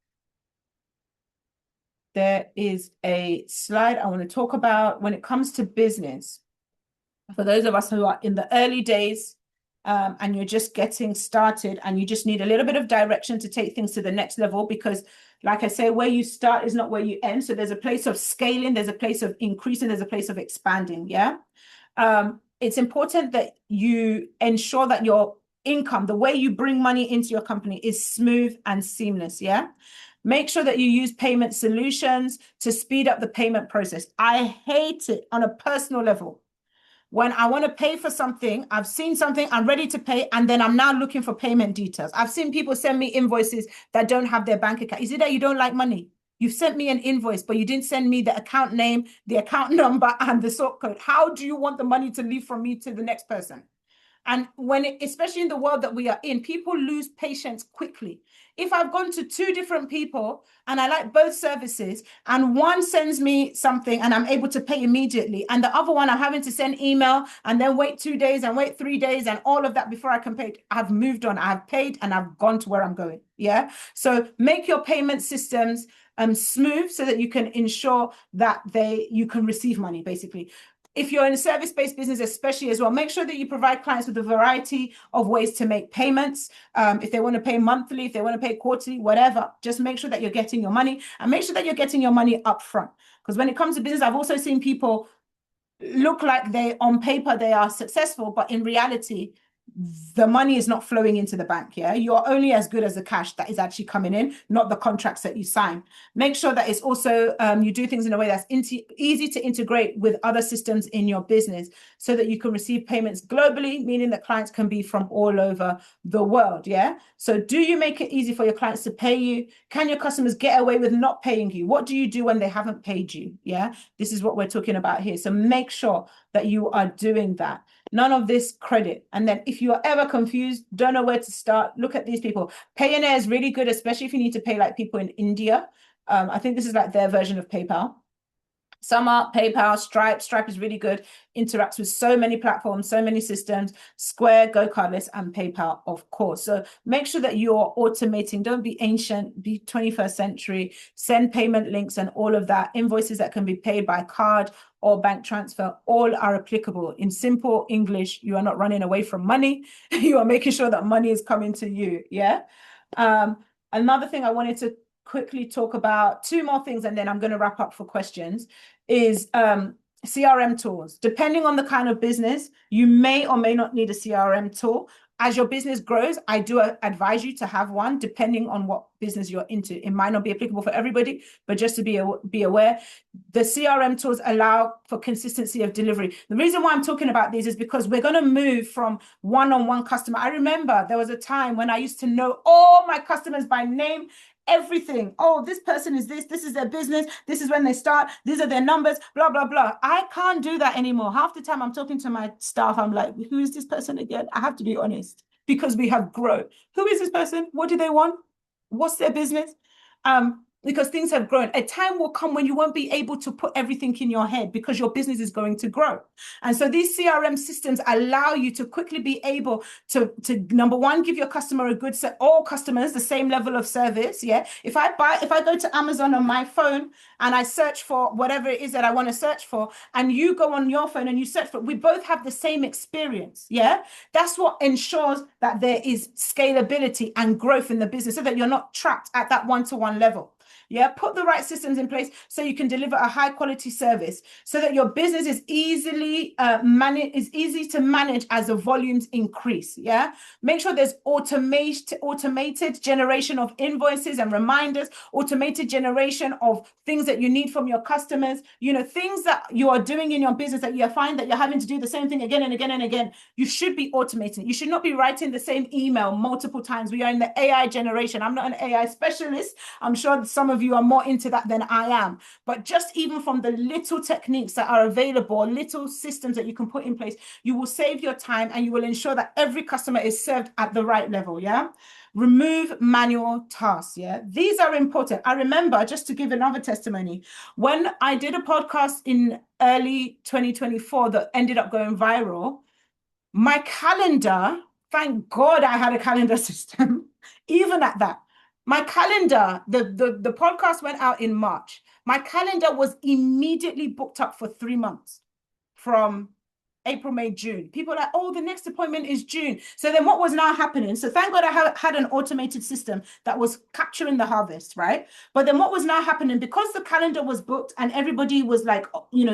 There is a slide I want to talk about when it comes to business. For those of us who are in the early days, and you're just getting started and you just need a little bit of direction to take things to the next level, because like I say, where you start is not where you end. So there's a place of scaling, there's a place of increasing, there's a place of expanding. Yeah. It's important that you ensure that your income, the way you bring money into your company, is smooth and seamless. Yeah. Make sure that you use payment solutions to speed up the payment process. I hate it on a personal level. When I want to pay for something, I've seen something, I'm ready to pay, and then I'm now looking for payment details. I've seen people send me invoices that don't have their bank account. Is it that you don't like money? You've sent me an invoice, but you didn't send me the account name, the account number, and the sort code. How do you want the money to leave from me to the next person? And especially in the world that we are in, people lose patience quickly. If I've gone to 2 different people and I like both services, and one sends me something and I'm able to pay immediately, and the other one I'm having to send email and then wait 2 days and wait 3 days and all of that before I can pay, I've moved on, I've paid, and I've gone to where I'm going. Yeah. So make your payment systems smooth so that you can ensure that you can receive money, basically. If you're in a service-based business, especially as well, make sure that you provide clients with a variety of ways to make payments. If they want to pay monthly, if they want to pay quarterly, whatever, just make sure that you're getting your money, and make sure that you're getting your money up front. Because when it comes to business, I've also seen people look like on paper they are successful, but in reality, the money is not flowing into the bank. Yeah, you're only as good as the cash that is actually coming in, not the contracts that you sign. Make sure that it's also you do things in a way that's easy to integrate with other systems in your business, so that you can receive payments globally, meaning that clients can be from all over the world. Yeah. So do you make it easy for your clients to pay you? Can your customers get away with not paying you? What do you do when they haven't paid you? Yeah. This is what we're talking about here. So make sure that you are doing that. None of this credit. And then if you are ever confused, don't know where to start, look at these people. Payoneer is really good, especially if you need to pay like people in India. I think this is like their version of PayPal. Some are PayPal, Stripe. Stripe is really good, interacts with so many platforms, so many systems, Square, Go Cardless, and PayPal, of course. So make sure that you're automating. Don't be ancient, be 21st century. Send payment links and all of that. Invoices that can be paid by card or bank transfer, all are applicable. In simple English, you are not running away from money. You are making sure that money is coming to you. Yeah. Another thing I wanted to quickly talk about, 2 more things, and then I'm going to wrap up for questions, is CRM tools. Depending on the kind of business, you may or may not need a CRM tool. As your business grows, I do advise you to have one, depending on what business you're into. It might not be applicable for everybody, but just to be aware, the CRM tools allow for consistency of delivery. The reason why I'm talking about these is because we're going to move from one-on-one customer. I remember there was a time when I used to know all my customers by name, everything. Oh, this person is this is their business, this is when they start, these are their numbers, blah, blah, blah. I can't do that anymore. Half the time I'm talking to my staff, I'm like, who is this person again? I have to be honest, because we have grown. Who is this person? What do they want? What's their business? Because things have grown. A time will come when you won't be able to put everything in your head, because your business is going to grow. And so these CRM systems allow you to quickly be able to number one, give your customer a good set, all customers the same level of service. Yeah. If I go to Amazon on my phone and I search for whatever it is that I want to search for, and you go on your phone and you search for it, we both have the same experience. Yeah. That's what ensures that there is scalability and growth in the business, so that you're not trapped at that one-to-one level. Yeah, put the right systems in place so you can deliver a high quality service, so that your business is easy to manage as the volumes increase. Yeah, make sure there's automated generation of invoices and reminders, automated generation of things that you need from your customers. You know, things that you are doing in your business that you find that you're having to do the same thing again and again and again. You should be automating. You should not be writing the same email multiple times. We are in the AI generation. I'm not an AI specialist. I'm sure some of you are more into that than I am. But just even from the little techniques that are available, little systems that you can put in place, you will save your time and you will ensure that every customer is served at the right level. Yeah. Remove manual tasks. Yeah. These are important. I remember, just to give another testimony, when I did a podcast in early 2024 that ended up going viral, my calendar, thank God I had a calendar system, even at that. My calendar, the podcast went out in March. My calendar was immediately booked up for 3 months, from April, May, June. People are like, oh, the next appointment is June. So then what was now happening? So thank God I had an automated system that was capturing the harvest, right? But then what was now happening, because the calendar was booked and everybody was like,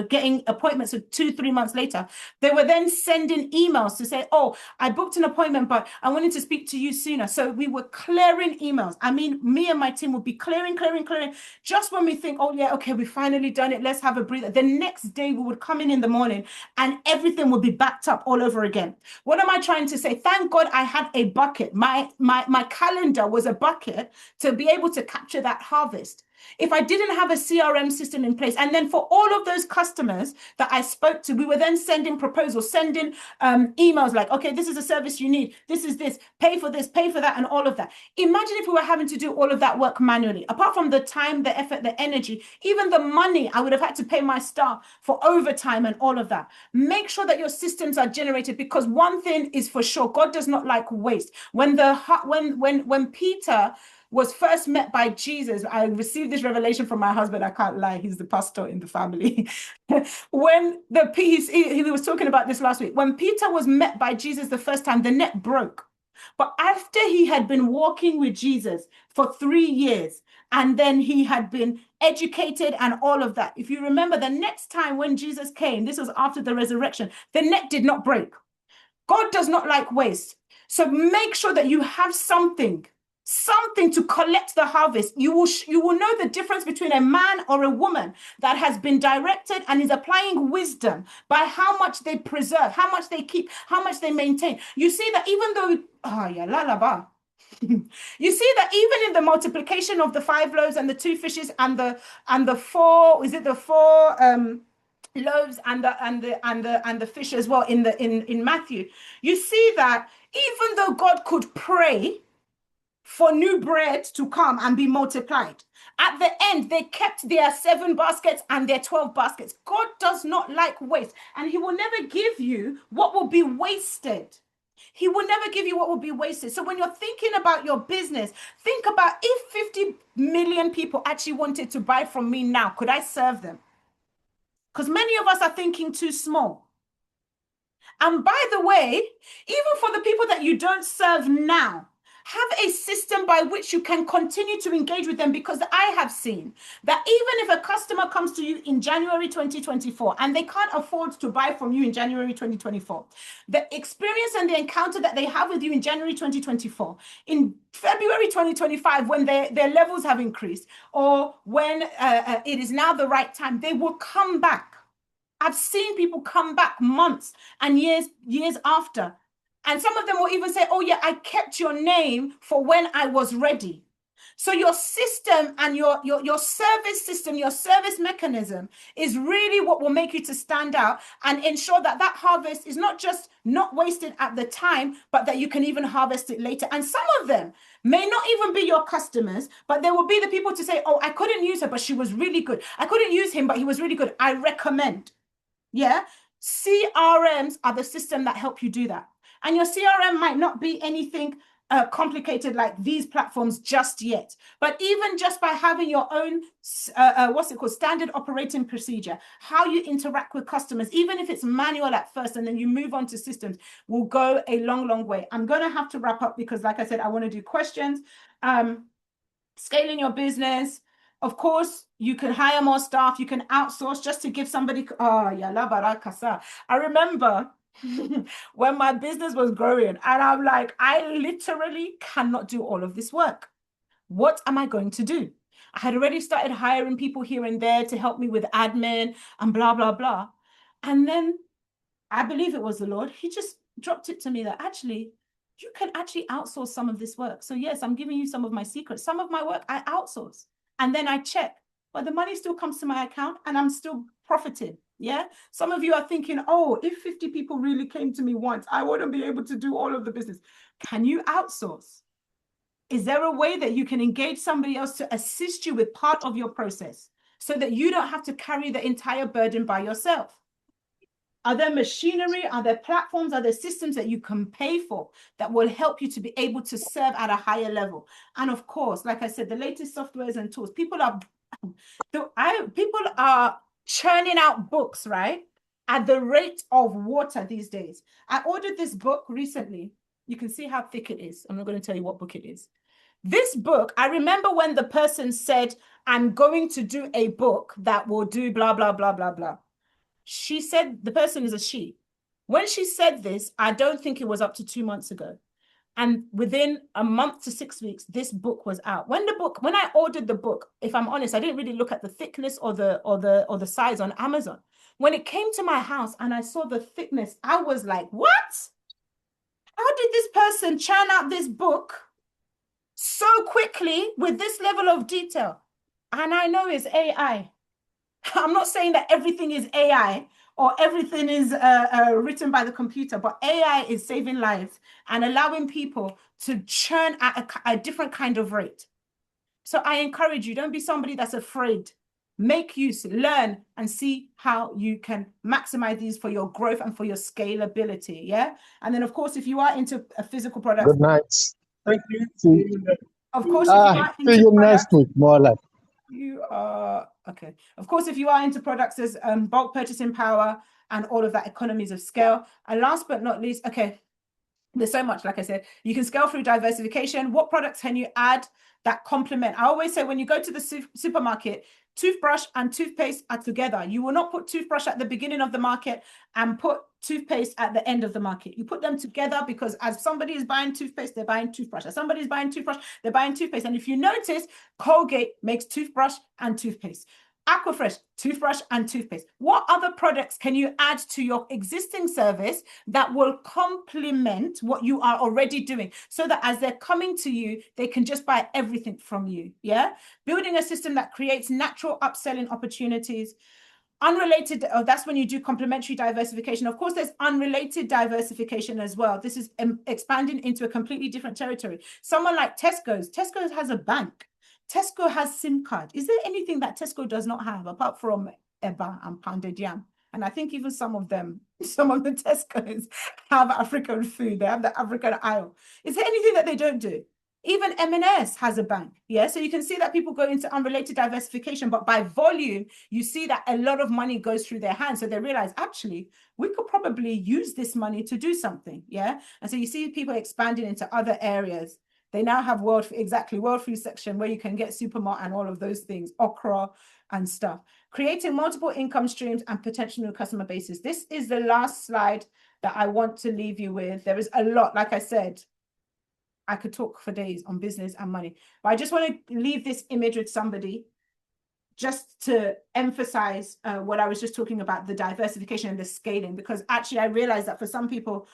getting appointments for 2-3 months later, they were then sending emails to say, oh, I booked an appointment, but I wanted to speak to you sooner. So we were clearing emails. I mean, me and my team would be clearing. Just when we think, oh yeah, okay, we finally done it, let's have a breather. The next day we would come in the morning and everything would be backed up all over again. What am I trying to say? Thank God I had a bucket. My calendar was a bucket to be able to capture that harvest. If I didn't have a CRM system in place, and then for all of those customers that I spoke to, we were then sending proposals, sending emails like, okay, this is a service you need, this is this, pay for this, pay for that, and all of that. Imagine if we were having to do all of that work manually. Apart from the time, the effort, the energy, even the money I would have had to pay my staff for overtime and all of that. Make sure that your systems are generated, because one thing is for sure, God does not like waste. When Peter was first met by Jesus, I received this revelation from my husband. I can't lie, he's the pastor in the family. When he was talking about this last week. When Peter was met by Jesus the first time, the net broke. But after he had been walking with Jesus for 3 years, and then he had been educated and all of that. If you remember, the next time when Jesus came, this was after the resurrection, the net did not break. God does not like waste. So make sure that you have something to collect the harvest. You will know the difference between a man or a woman that has been directed and is applying wisdom by how much they preserve, how much they keep, how much they maintain. You see that even though you see that even in the multiplication of the 5 loaves and the 2 fishes and the 4, is it the 4 loaves and the fish as well in Matthew, you see that even though God could pray for new bread to come and be multiplied, at the end they kept their 7 baskets and their 12 baskets. God does not like waste, and he will never give you what will be wasted. He will never give you what will be wasted. So when you're thinking about your business, think about, if 50 million people actually wanted to buy from me now, could I serve them? Because many of us are thinking too small. And by the way, even for the people that you don't serve now, have a system by which you can continue to engage with them, because I have seen that even if a customer comes to you in January 2024 and they can't afford to buy from you in January 2024, the experience and the encounter that they have with you in January 2024, in February 2025, when their levels have increased, or when it is now the right time, they will come back. I've seen people come back months and years after. And some of them will even say, oh yeah, I kept your name for when I was ready. So your system and your service system, your service mechanism is really what will make you to stand out and ensure that that harvest is not just not wasted at the time, but that you can even harvest it later. And some of them may not even be your customers, but there will be the people to say, oh, I couldn't use her, but she was really good. I couldn't use him, but he was really good. I recommend. Yeah. CRMs are the system that help you do that. And your CRM might not be anything complicated like these platforms just yet. But even just by having your own, standard operating procedure, how you interact with customers, even if it's manual at first and then you move on to systems, will go a long, long way. I'm going to have to wrap up because, like I said, I want to do questions. Scaling your business. Of course, you can hire more staff. You can outsource just to give somebody. I remember when my business was growing and I'm like, I literally cannot do all of this work. What am I going to do? I had already started hiring people here and there to help me with admin and blah, blah, blah. And then I believe it was the Lord. He just dropped it to me that actually, you can actually outsource some of this work. So yes, I'm giving you some of my secrets. Some of my work I outsource and then I check, but the money still comes to my account and I'm still profiting. Yeah. Some of you are thinking, oh, if 50 people really came to me once, I wouldn't be able to do all of the business. Can you outsource? Is there a way that you can engage somebody else to assist you with part of your process so that you don't have to carry the entire burden by yourself? Are there machinery? Are there platforms? Are there systems that you can pay for that will help you to be able to serve at a higher level? And of course, like I said, the latest softwares and tools, people are churning out books, right? at the rate of water these days. I ordered this book recently. You can see how thick it is. I'm not going to tell you what book it is. This book, I remember when the person said, I'm going to do a book that will do blah, blah, blah, blah, blah. She said, the person is a she. When she said this, I don't think it was up to 2 months ago. And within a month to 6 weeks, this book was out. When I ordered the book, if I'm honest, I didn't really look at the thickness or the size on Amazon. When it came to my house and I saw the thickness, I was like, what? How did this person churn out this book so quickly with this level of detail? And I know it's AI. I'm not saying that everything is AI or everything is written by the computer, but AI is saving lives and allowing people to churn at a different kind of rate. So I encourage you, don't be somebody that's afraid. Make use, learn, and see how you can maximize these for your growth and for your scalability. Yeah. And then, of course, if you are into a physical product, Good night. Thank you. See you next. of course, if you are See into you products, next week, more like. you are okay. Of course, if you are into products, there's bulk purchasing power and all of that economies of scale. And last but not least, okay, there's so much, like I said, you can scale through diversification. What products can you add that complement? I always say when you go to the supermarket, toothbrush and toothpaste are together. You will not put toothbrush at the beginning of the market and put toothpaste at the end of the market. You put them together because as somebody is buying toothpaste, they're buying toothbrush. As somebody is buying toothbrush, they're buying toothpaste. And if you notice, Colgate makes toothbrush and toothpaste. Aquafresh, toothbrush and toothpaste. What other products can you add to your existing service that will complement what you are already doing so that as they're coming to you, they can just buy everything from you? Yeah. Building a system that creates natural upselling opportunities. Unrelated, that's when you do complementary diversification. Of course, there's unrelated diversification as well. This is expanding into a completely different territory. Someone like Tesco's has a bank. Tesco has SIM card. Is there anything that Tesco does not have apart from Eba and pounded yam? And I think even some of the Tesco's have African food. They have the African aisle. Is there anything that they don't do? Even M&S has a bank. Yeah. So you can see that people go into unrelated diversification, but by volume, you see that a lot of money goes through their hands. So they realize, actually, we could probably use this money to do something. Yeah. And so you see people expanding into other areas. They now have world food section where you can get Supermart and all of those things, okra and stuff. Creating multiple income streams and potential new customer bases. This is the last slide that I want to leave you with. There is a lot, like I said, I could talk for days on business and money, but I just want to leave this image with somebody just to emphasize what I was just talking about, the diversification and the scaling, because actually I realized that for some people,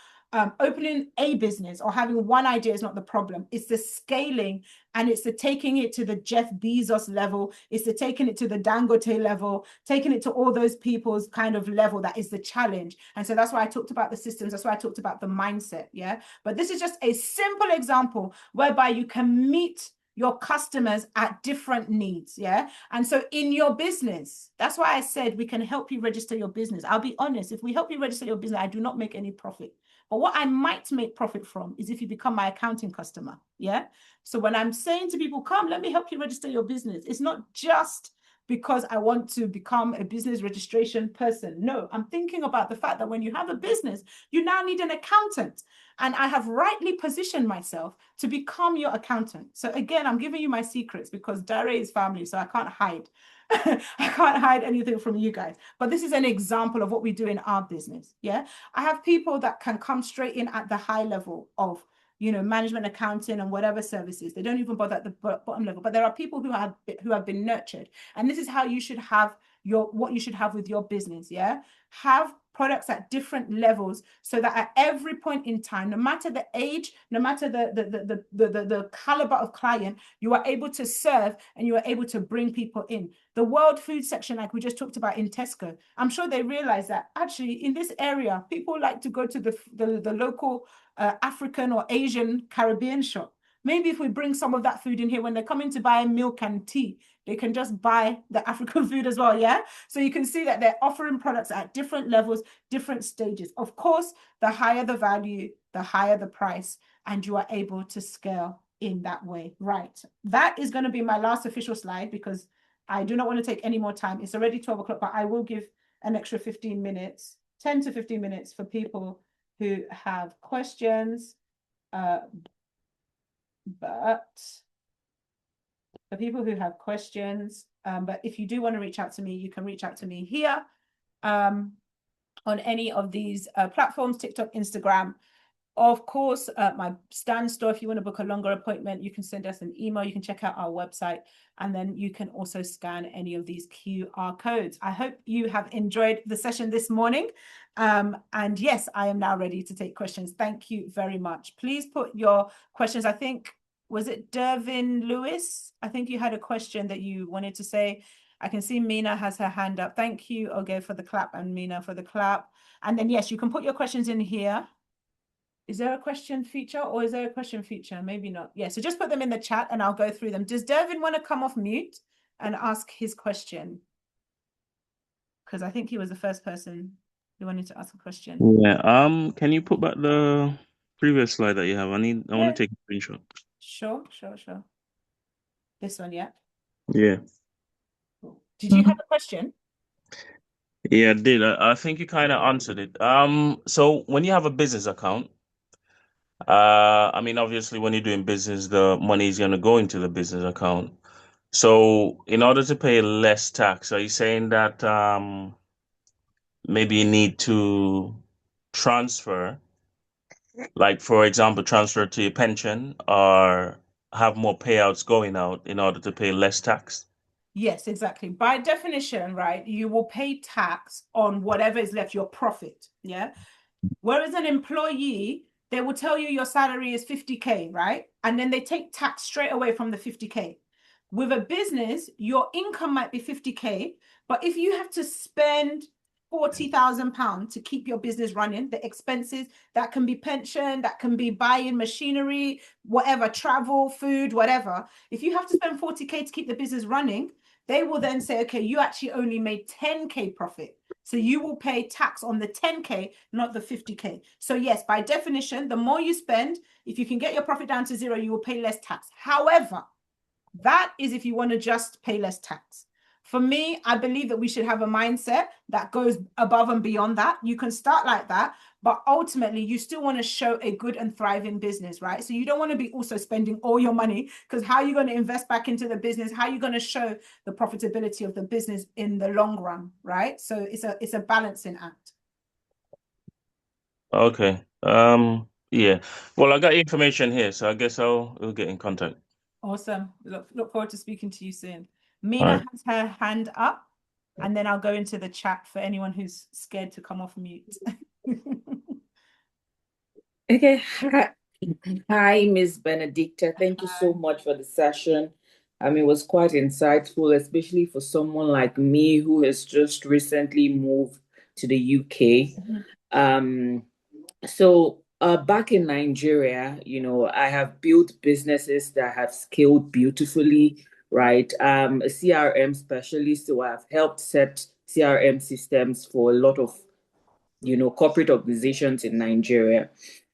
opening a business or having one idea is not the problem. It's the scaling and it's the taking it to the Jeff Bezos level. It's the taking it to the Dangote level, taking it to all those people's kind of level. That is the challenge. And so that's why I talked about the systems. That's why I talked about the mindset. Yeah. But this is just a simple example whereby you can meet your customers at different needs. Yeah. And so in your business, that's why I said we can help you register your business. I'll be honest, if we help you register your business, I do not make any profit. But what I might make profit from is if you become my accounting customer. Yeah. So when I'm saying to people, come, let me help you register your business, it's not just because I want to become a business registration person. No, I'm thinking about the fact that when you have a business, you now need an accountant. And I have rightly positioned myself to become your accountant. So again, I'm giving you my secrets because Dare is family, so I can't hide. I can't hide anything from you guys. But this is an example of what we do in our business. Yeah. I have people that can come straight in at the high level of, you know, management, accounting, and whatever services. They don't even bother at the bottom level. But there are people who have been nurtured. And this is how you should have what you should have with your business. Yeah. Have products at different levels so that at every point in time, no matter the age, no matter the caliber of client, you are able to serve and you are able to bring people in. The world food section, like we just talked about in Tesco, I'm sure they realize that actually in this area, people like to go to the local African or Asian Caribbean shop. Maybe if we bring some of that food in here, when they're coming to buy milk and tea, they can just buy the African food as well, yeah? So you can see that they're offering products at different levels, different stages. Of course, the higher the value, the higher the price, and you are able to scale in that way. Right, that is going to be my last official slide because I do not want to take any more time. It's already 12 o'clock, but I will give an extra 15 minutes 10 to 15 minutes for people who have questions. But for people who have questions, but if you do want to reach out to me, you can reach out to me here on any of these platforms, TikTok, Instagram. Of course, my Stan store, if you want to book a longer appointment, you can send us an email. You can check out our website, and then you can also scan any of these QR codes. I hope you have enjoyed the session this morning. And yes, I am now ready to take questions. Thank you very much. Please put your questions. I think, was it Dervin Lewis? I think you had a question that you wanted to say. I can see Mina has her hand up. Thank you, Oge, for the clap, and Mina for the clap. And then, yes, you can put your questions in here. Is there a question feature or is there a question feature? Maybe not. Yeah, so just put them in the chat and I'll go through them. Does Dervin want to come off mute and ask his question? Because I think he was the first person who wanted to ask a question. Yeah. Can you put back the previous slide that you have? I want to take a screenshot. Sure. This one, yeah. Yeah. Cool. Did you have a question? Yeah, I did. I think you kind of answered it. So when you have a business account, I mean, obviously, when you're doing business, the money is going to go into the business account. So in order to pay less tax, are you saying that maybe you need to transfer, like, for example, transfer to your pension or have more payouts going out in order to pay less tax? Yes, exactly. By definition, right, you will pay tax on whatever is left, your profit. Yeah. Whereas an employee, they will tell you your salary is 50K, right? And then they take tax straight away from the 50K. With a business, your income might be 50K, but if you have to spend £40,000 to keep your business running, the expenses, that can be pension, that can be buying machinery, whatever, travel, food, whatever. If you have to spend 40K to keep the business running, they will then say, okay, you actually only made 10K profit. So you will pay tax on the 10K, not the 50K. So yes, by definition, the more you spend, if you can get your profit down to zero, you will pay less tax. However, that is if you want to just pay less tax. For me, I believe that we should have a mindset that goes above and beyond that. You can start like that, but ultimately you still want to show a good and thriving business, right? So you don't want to be also spending all your money, because how are you going to invest back into the business? How are you going to show the profitability of the business in the long run, right? So it's a balancing act. Okay. Yeah. Well, I got information here, so I guess we'll get in contact. Awesome. Look forward to speaking to you soon. Mina has her hand up, and then I'll go into the chat for anyone who's scared to come off mute. Okay. Hi, Miss Benedicta. Thank you so much for the session. I mean, it was quite insightful, especially for someone like me who has just recently moved to the UK. So back in Nigeria, I have built businesses that have scaled beautifully, right? A CRM specialist, so I've helped set CRM systems for a lot of, corporate organizations in Nigeria.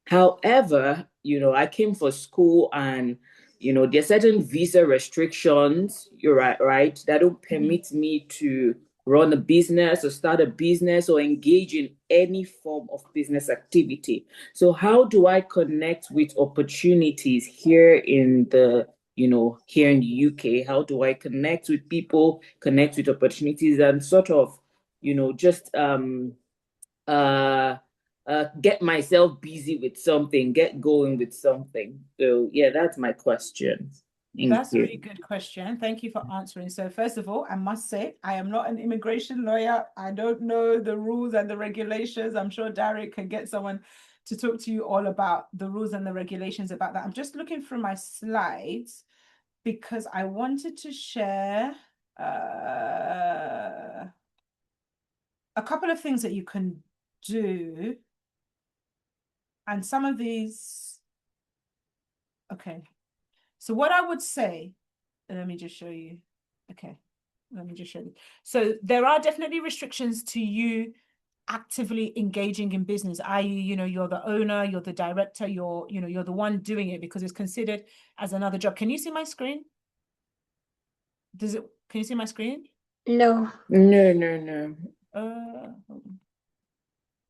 However, I came for school and, there are certain visa restrictions, you're right, that don't permit me to run a business or start a business or engage in any form of business activity. So how do I connect with opportunities here in the UK? How do I connect with people, connect with opportunities, and sort of, just get myself busy with something, get going with something? So yeah, that's my question. That's a really good question. Thank you for answering. So first of all, I must say, I am not an immigration lawyer. I don't know the rules and the regulations. I'm sure Derek can get someone to talk to you all about the rules and the regulations about that. I'm just looking through my slides because I wanted to share a couple of things that you can do. And some of these, okay. So what I would say, let me just show you. Okay, let me just show you. So there are definitely restrictions to you actively engaging in business, i.e., you're the owner, you're the director, you're the one doing it, because it's considered as another job. Can you see my screen? Can you see my screen? No. No. Hold on.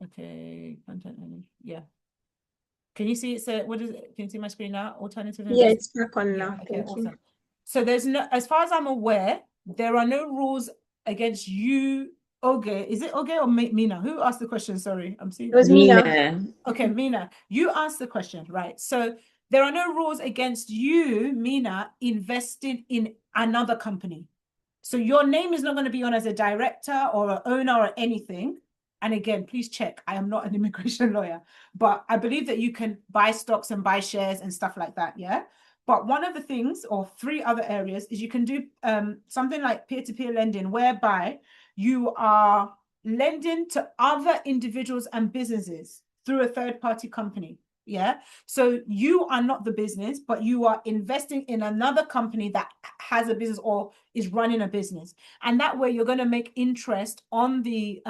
Okay, content only. Yeah. Can you see it? So what is it? Can you see my screen now? Alternative Yeah, investment. it's back on Yeah, now. okay, Thank you. awesome. So there's no, as far as I'm aware, there are no rules against you, Oge. Is it Oge or Mina? Who asked the question? Sorry, I'm seeing. It was Mina. Mina. Okay, Mina, you asked the question, right? So there are no rules against you, Mina, investing in another company. So your name is not going to be on as a director or an owner or anything. And again, please check. I am not an immigration lawyer, but I believe that you can buy stocks and buy shares and stuff like that. Yeah. But one of the things, or three other areas, is you can do something like peer-to-peer lending, whereby you are lending to other individuals and businesses through a third-party company. Yeah. So you are not the business, but you are investing in another company that has a business or is running a business. And that way you're going to make interest on the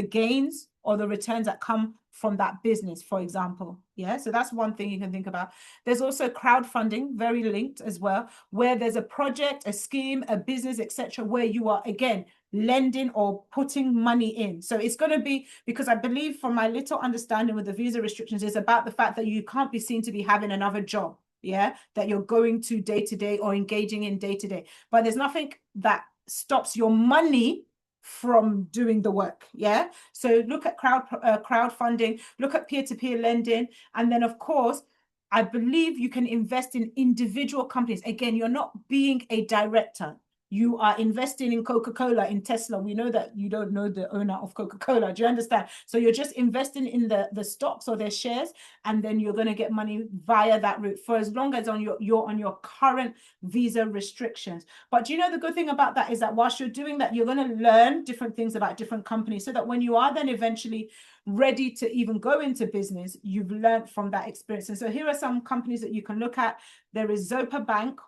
gains or the returns that come from that business, for example. Yeah. So that's one thing you can think about. There's also crowdfunding, very linked as well, where there's a project, a scheme, a business, etc., where you are again lending or putting money in. So it's going to be, because I believe from my little understanding with the visa restrictions, it's about the fact that you can't be seen to be having another job, yeah, that you're going to day to day or engaging in day to day. But there's nothing that stops your money from doing the work, yeah. So look at crowdfunding, look at peer-to-peer lending, and then of course, I believe you can invest in individual companies. Again, you're not being a director. You are investing in Coca-Cola, in Tesla. We know that you don't know the owner of Coca-Cola. Do you understand? So you're just investing in the stocks or their shares, and then you're going to get money via that route for as long as you're on your current visa restrictions. But do you know the good thing about that is that whilst you're doing that, you're going to learn different things about different companies, so that when you are then eventually ready to even go into business, you've learned from that experience. And so here are some companies that you can look at. There is Zopa Bank.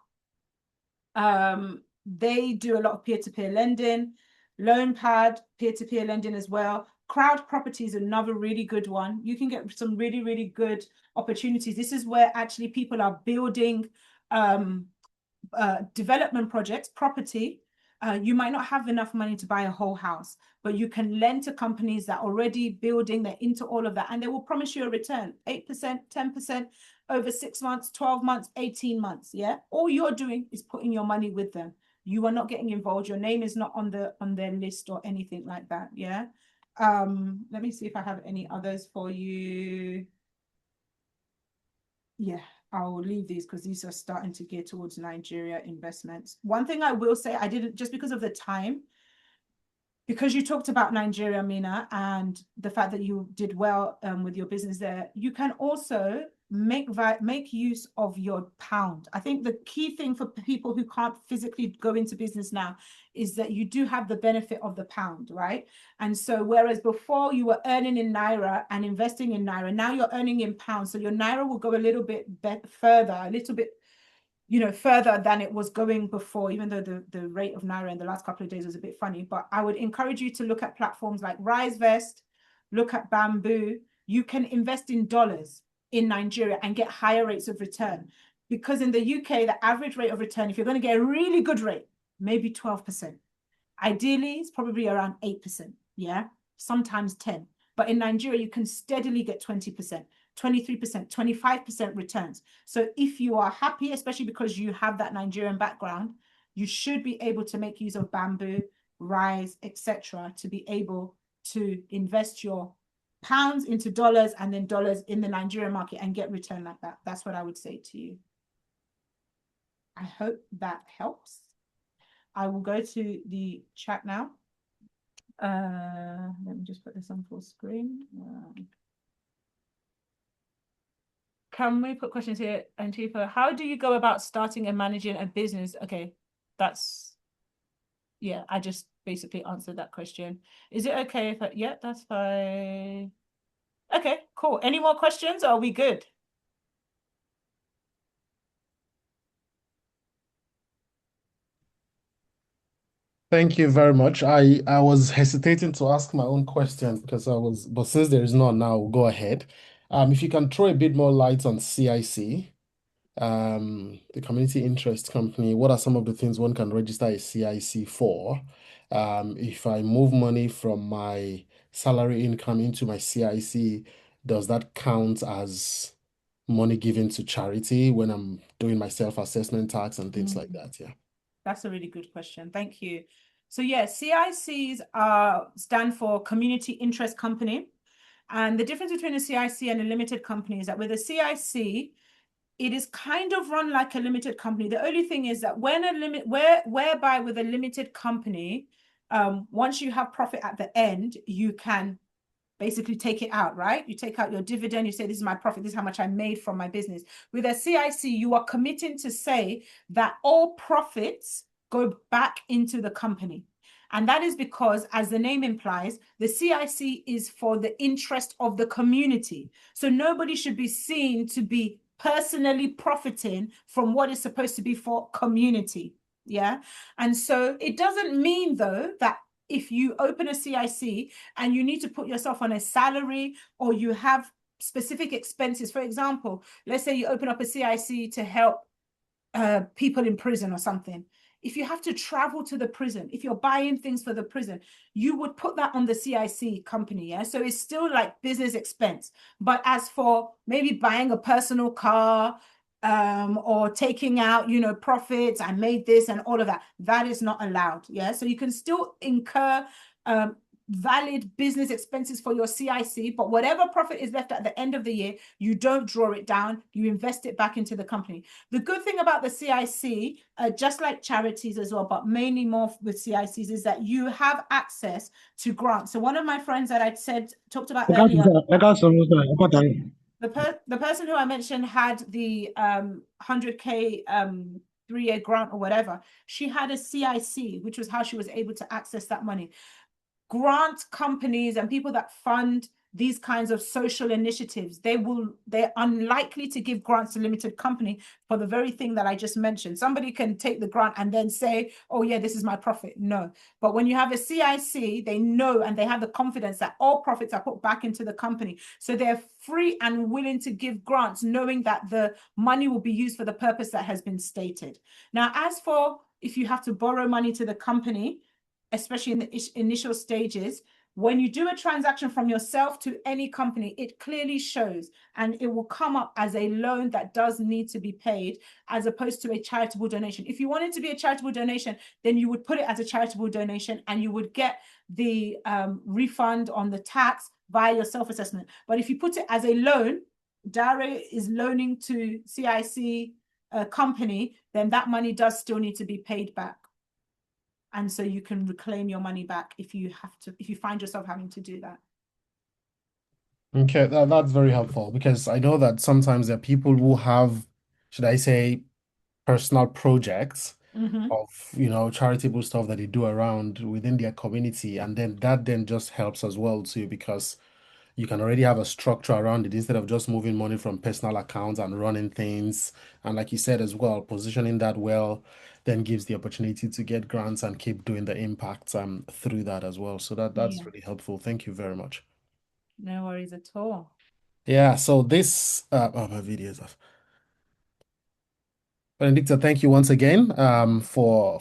They do a lot of peer-to-peer lending. LoanPad, peer-to-peer lending as well. Crowd Property is another really good one. You can get some really, really good opportunities. This is where actually people are building development projects, property. You might not have enough money to buy a whole house, but you can lend to companies that are already building, they're into all of that, and they will promise you a return, 8%, 10%, over 6 months, 12 months, 18 months, yeah? All you're doing is putting your money with them. You are not getting involved. Your name is not on their list or anything like that, yeah? Let me see if I have any others for you. Yeah, I'll leave these because these are starting to gear towards Nigeria investments. One thing I will say, I didn't, just because of the time, because you talked about Nigeria, Mina, and the fact that you did well with your business there, you can also make use of your pound. I think the key thing for people who can't physically go into business now is that you do have the benefit of the pound, right? And so whereas before you were earning in Naira and investing in Naira, now you're earning in pounds. So your Naira will go a little bit further, a little bit further than it was going before, even though the rate of Naira in the last couple of days was a bit funny. But I would encourage you to look at platforms like RiseVest, look at Bamboo. You can invest in dollars in Nigeria and get higher rates of return. Because in the UK, the average rate of return, if you're going to get a really good rate, maybe 12%. Ideally, it's probably around 8%, yeah? Sometimes 10. But in Nigeria, you can steadily get 20%. 23%, 25% returns. So if you are happy, especially because you have that Nigerian background, you should be able to make use of Bamboo, Rise, etc., to be able to invest your pounds into dollars and then dollars in the Nigerian market and get return like that. That's what I would say to you. I hope that helps. I will go to the chat now. Let me just put this on full screen. Can we put questions here, Antifa? How do you go about starting and managing a business? Okay, yeah, I just basically answered that question. Is it okay if yeah, that's fine. Okay, cool. Any more questions? Or are we good? Thank you very much. I was hesitating to ask my own question because but since there is none now, we'll go ahead. If you can throw a bit more light on CIC, the Community Interest Company, what are some of the things one can register a CIC for? If I move money from my salary income into my CIC, does that count as money given to charity when I'm doing my self-assessment tax and things like that? Yeah. That's a really good question. Thank you. So yeah, CICs stand for Community Interest Company. And the difference between a CIC and a limited company is that with a CIC, it is kind of run like a limited company. The only thing is that whereby with a limited company, once you have profit at the end, you can basically take it out, right? You take out your dividend, you say, this is my profit, this is how much I made from my business. With a CIC, you are committing to say that all profits go back into the company. And that is because, as the name implies, the CIC is for the interest of the community. So nobody should be seen to be personally profiting from what is supposed to be for community. Yeah. And so it doesn't mean, though, that if you open a CIC and you need to put yourself on a salary or you have specific expenses, for example, let's say you open up a CIC to help people in prison or something. If you have to travel to the prison, if you're buying things for the prison, you would put that on the CIC company. Yeah. So it's still like business expense. But as for maybe buying a personal car, or taking out, profits, I made this and all of that, that is not allowed. Yeah. So you can still incur valid business expenses for your CIC, but whatever profit is left at the end of the year, you don't draw it down, you invest it back into the company. The good thing about the CIC, just like charities as well, but mainly more with CICs, is that you have access to grants. So one of my friends that I talked about earlier, the person who I mentioned had the 100K 3-year grant or whatever. She had a CIC, which was how she was able to access that money. Grant companies and people that fund these kinds of social initiatives, they're unlikely to give grants to limited company for the very thing that I just mentioned. Somebody can take the grant and then say, oh yeah, this is my profit. No. But when you have a CIC, they know and they have the confidence that all profits are put back into the company. So they're free and willing to give grants, knowing that the money will be used for the purpose that has been stated. Now, as for if you have to borrow money to the company, especially in the initial stages, when you do a transaction from yourself to any company, it clearly shows and it will come up as a loan that does need to be paid as opposed to a charitable donation. If you want it to be a charitable donation, then you would put it as a charitable donation and you would get the refund on the tax via your self-assessment. But if you put it as a loan, Dare is loaning to CIC company, then that money does still need to be paid back. And so you can reclaim your money back if you find yourself having to do that. Okay, that's very helpful because I know that sometimes there are people who have, should I say, personal projects of, charitable stuff that they do around within their community, and then that then just helps as well too because you can already have a structure around it instead of just moving money from personal accounts and running things. And like you said as well, positioning that well then gives the opportunity to get grants and keep doing the impact through that as well. So that's really helpful. Thank you very much. No worries at all. Yeah, so this my videos off. Benedicta, thank you once again for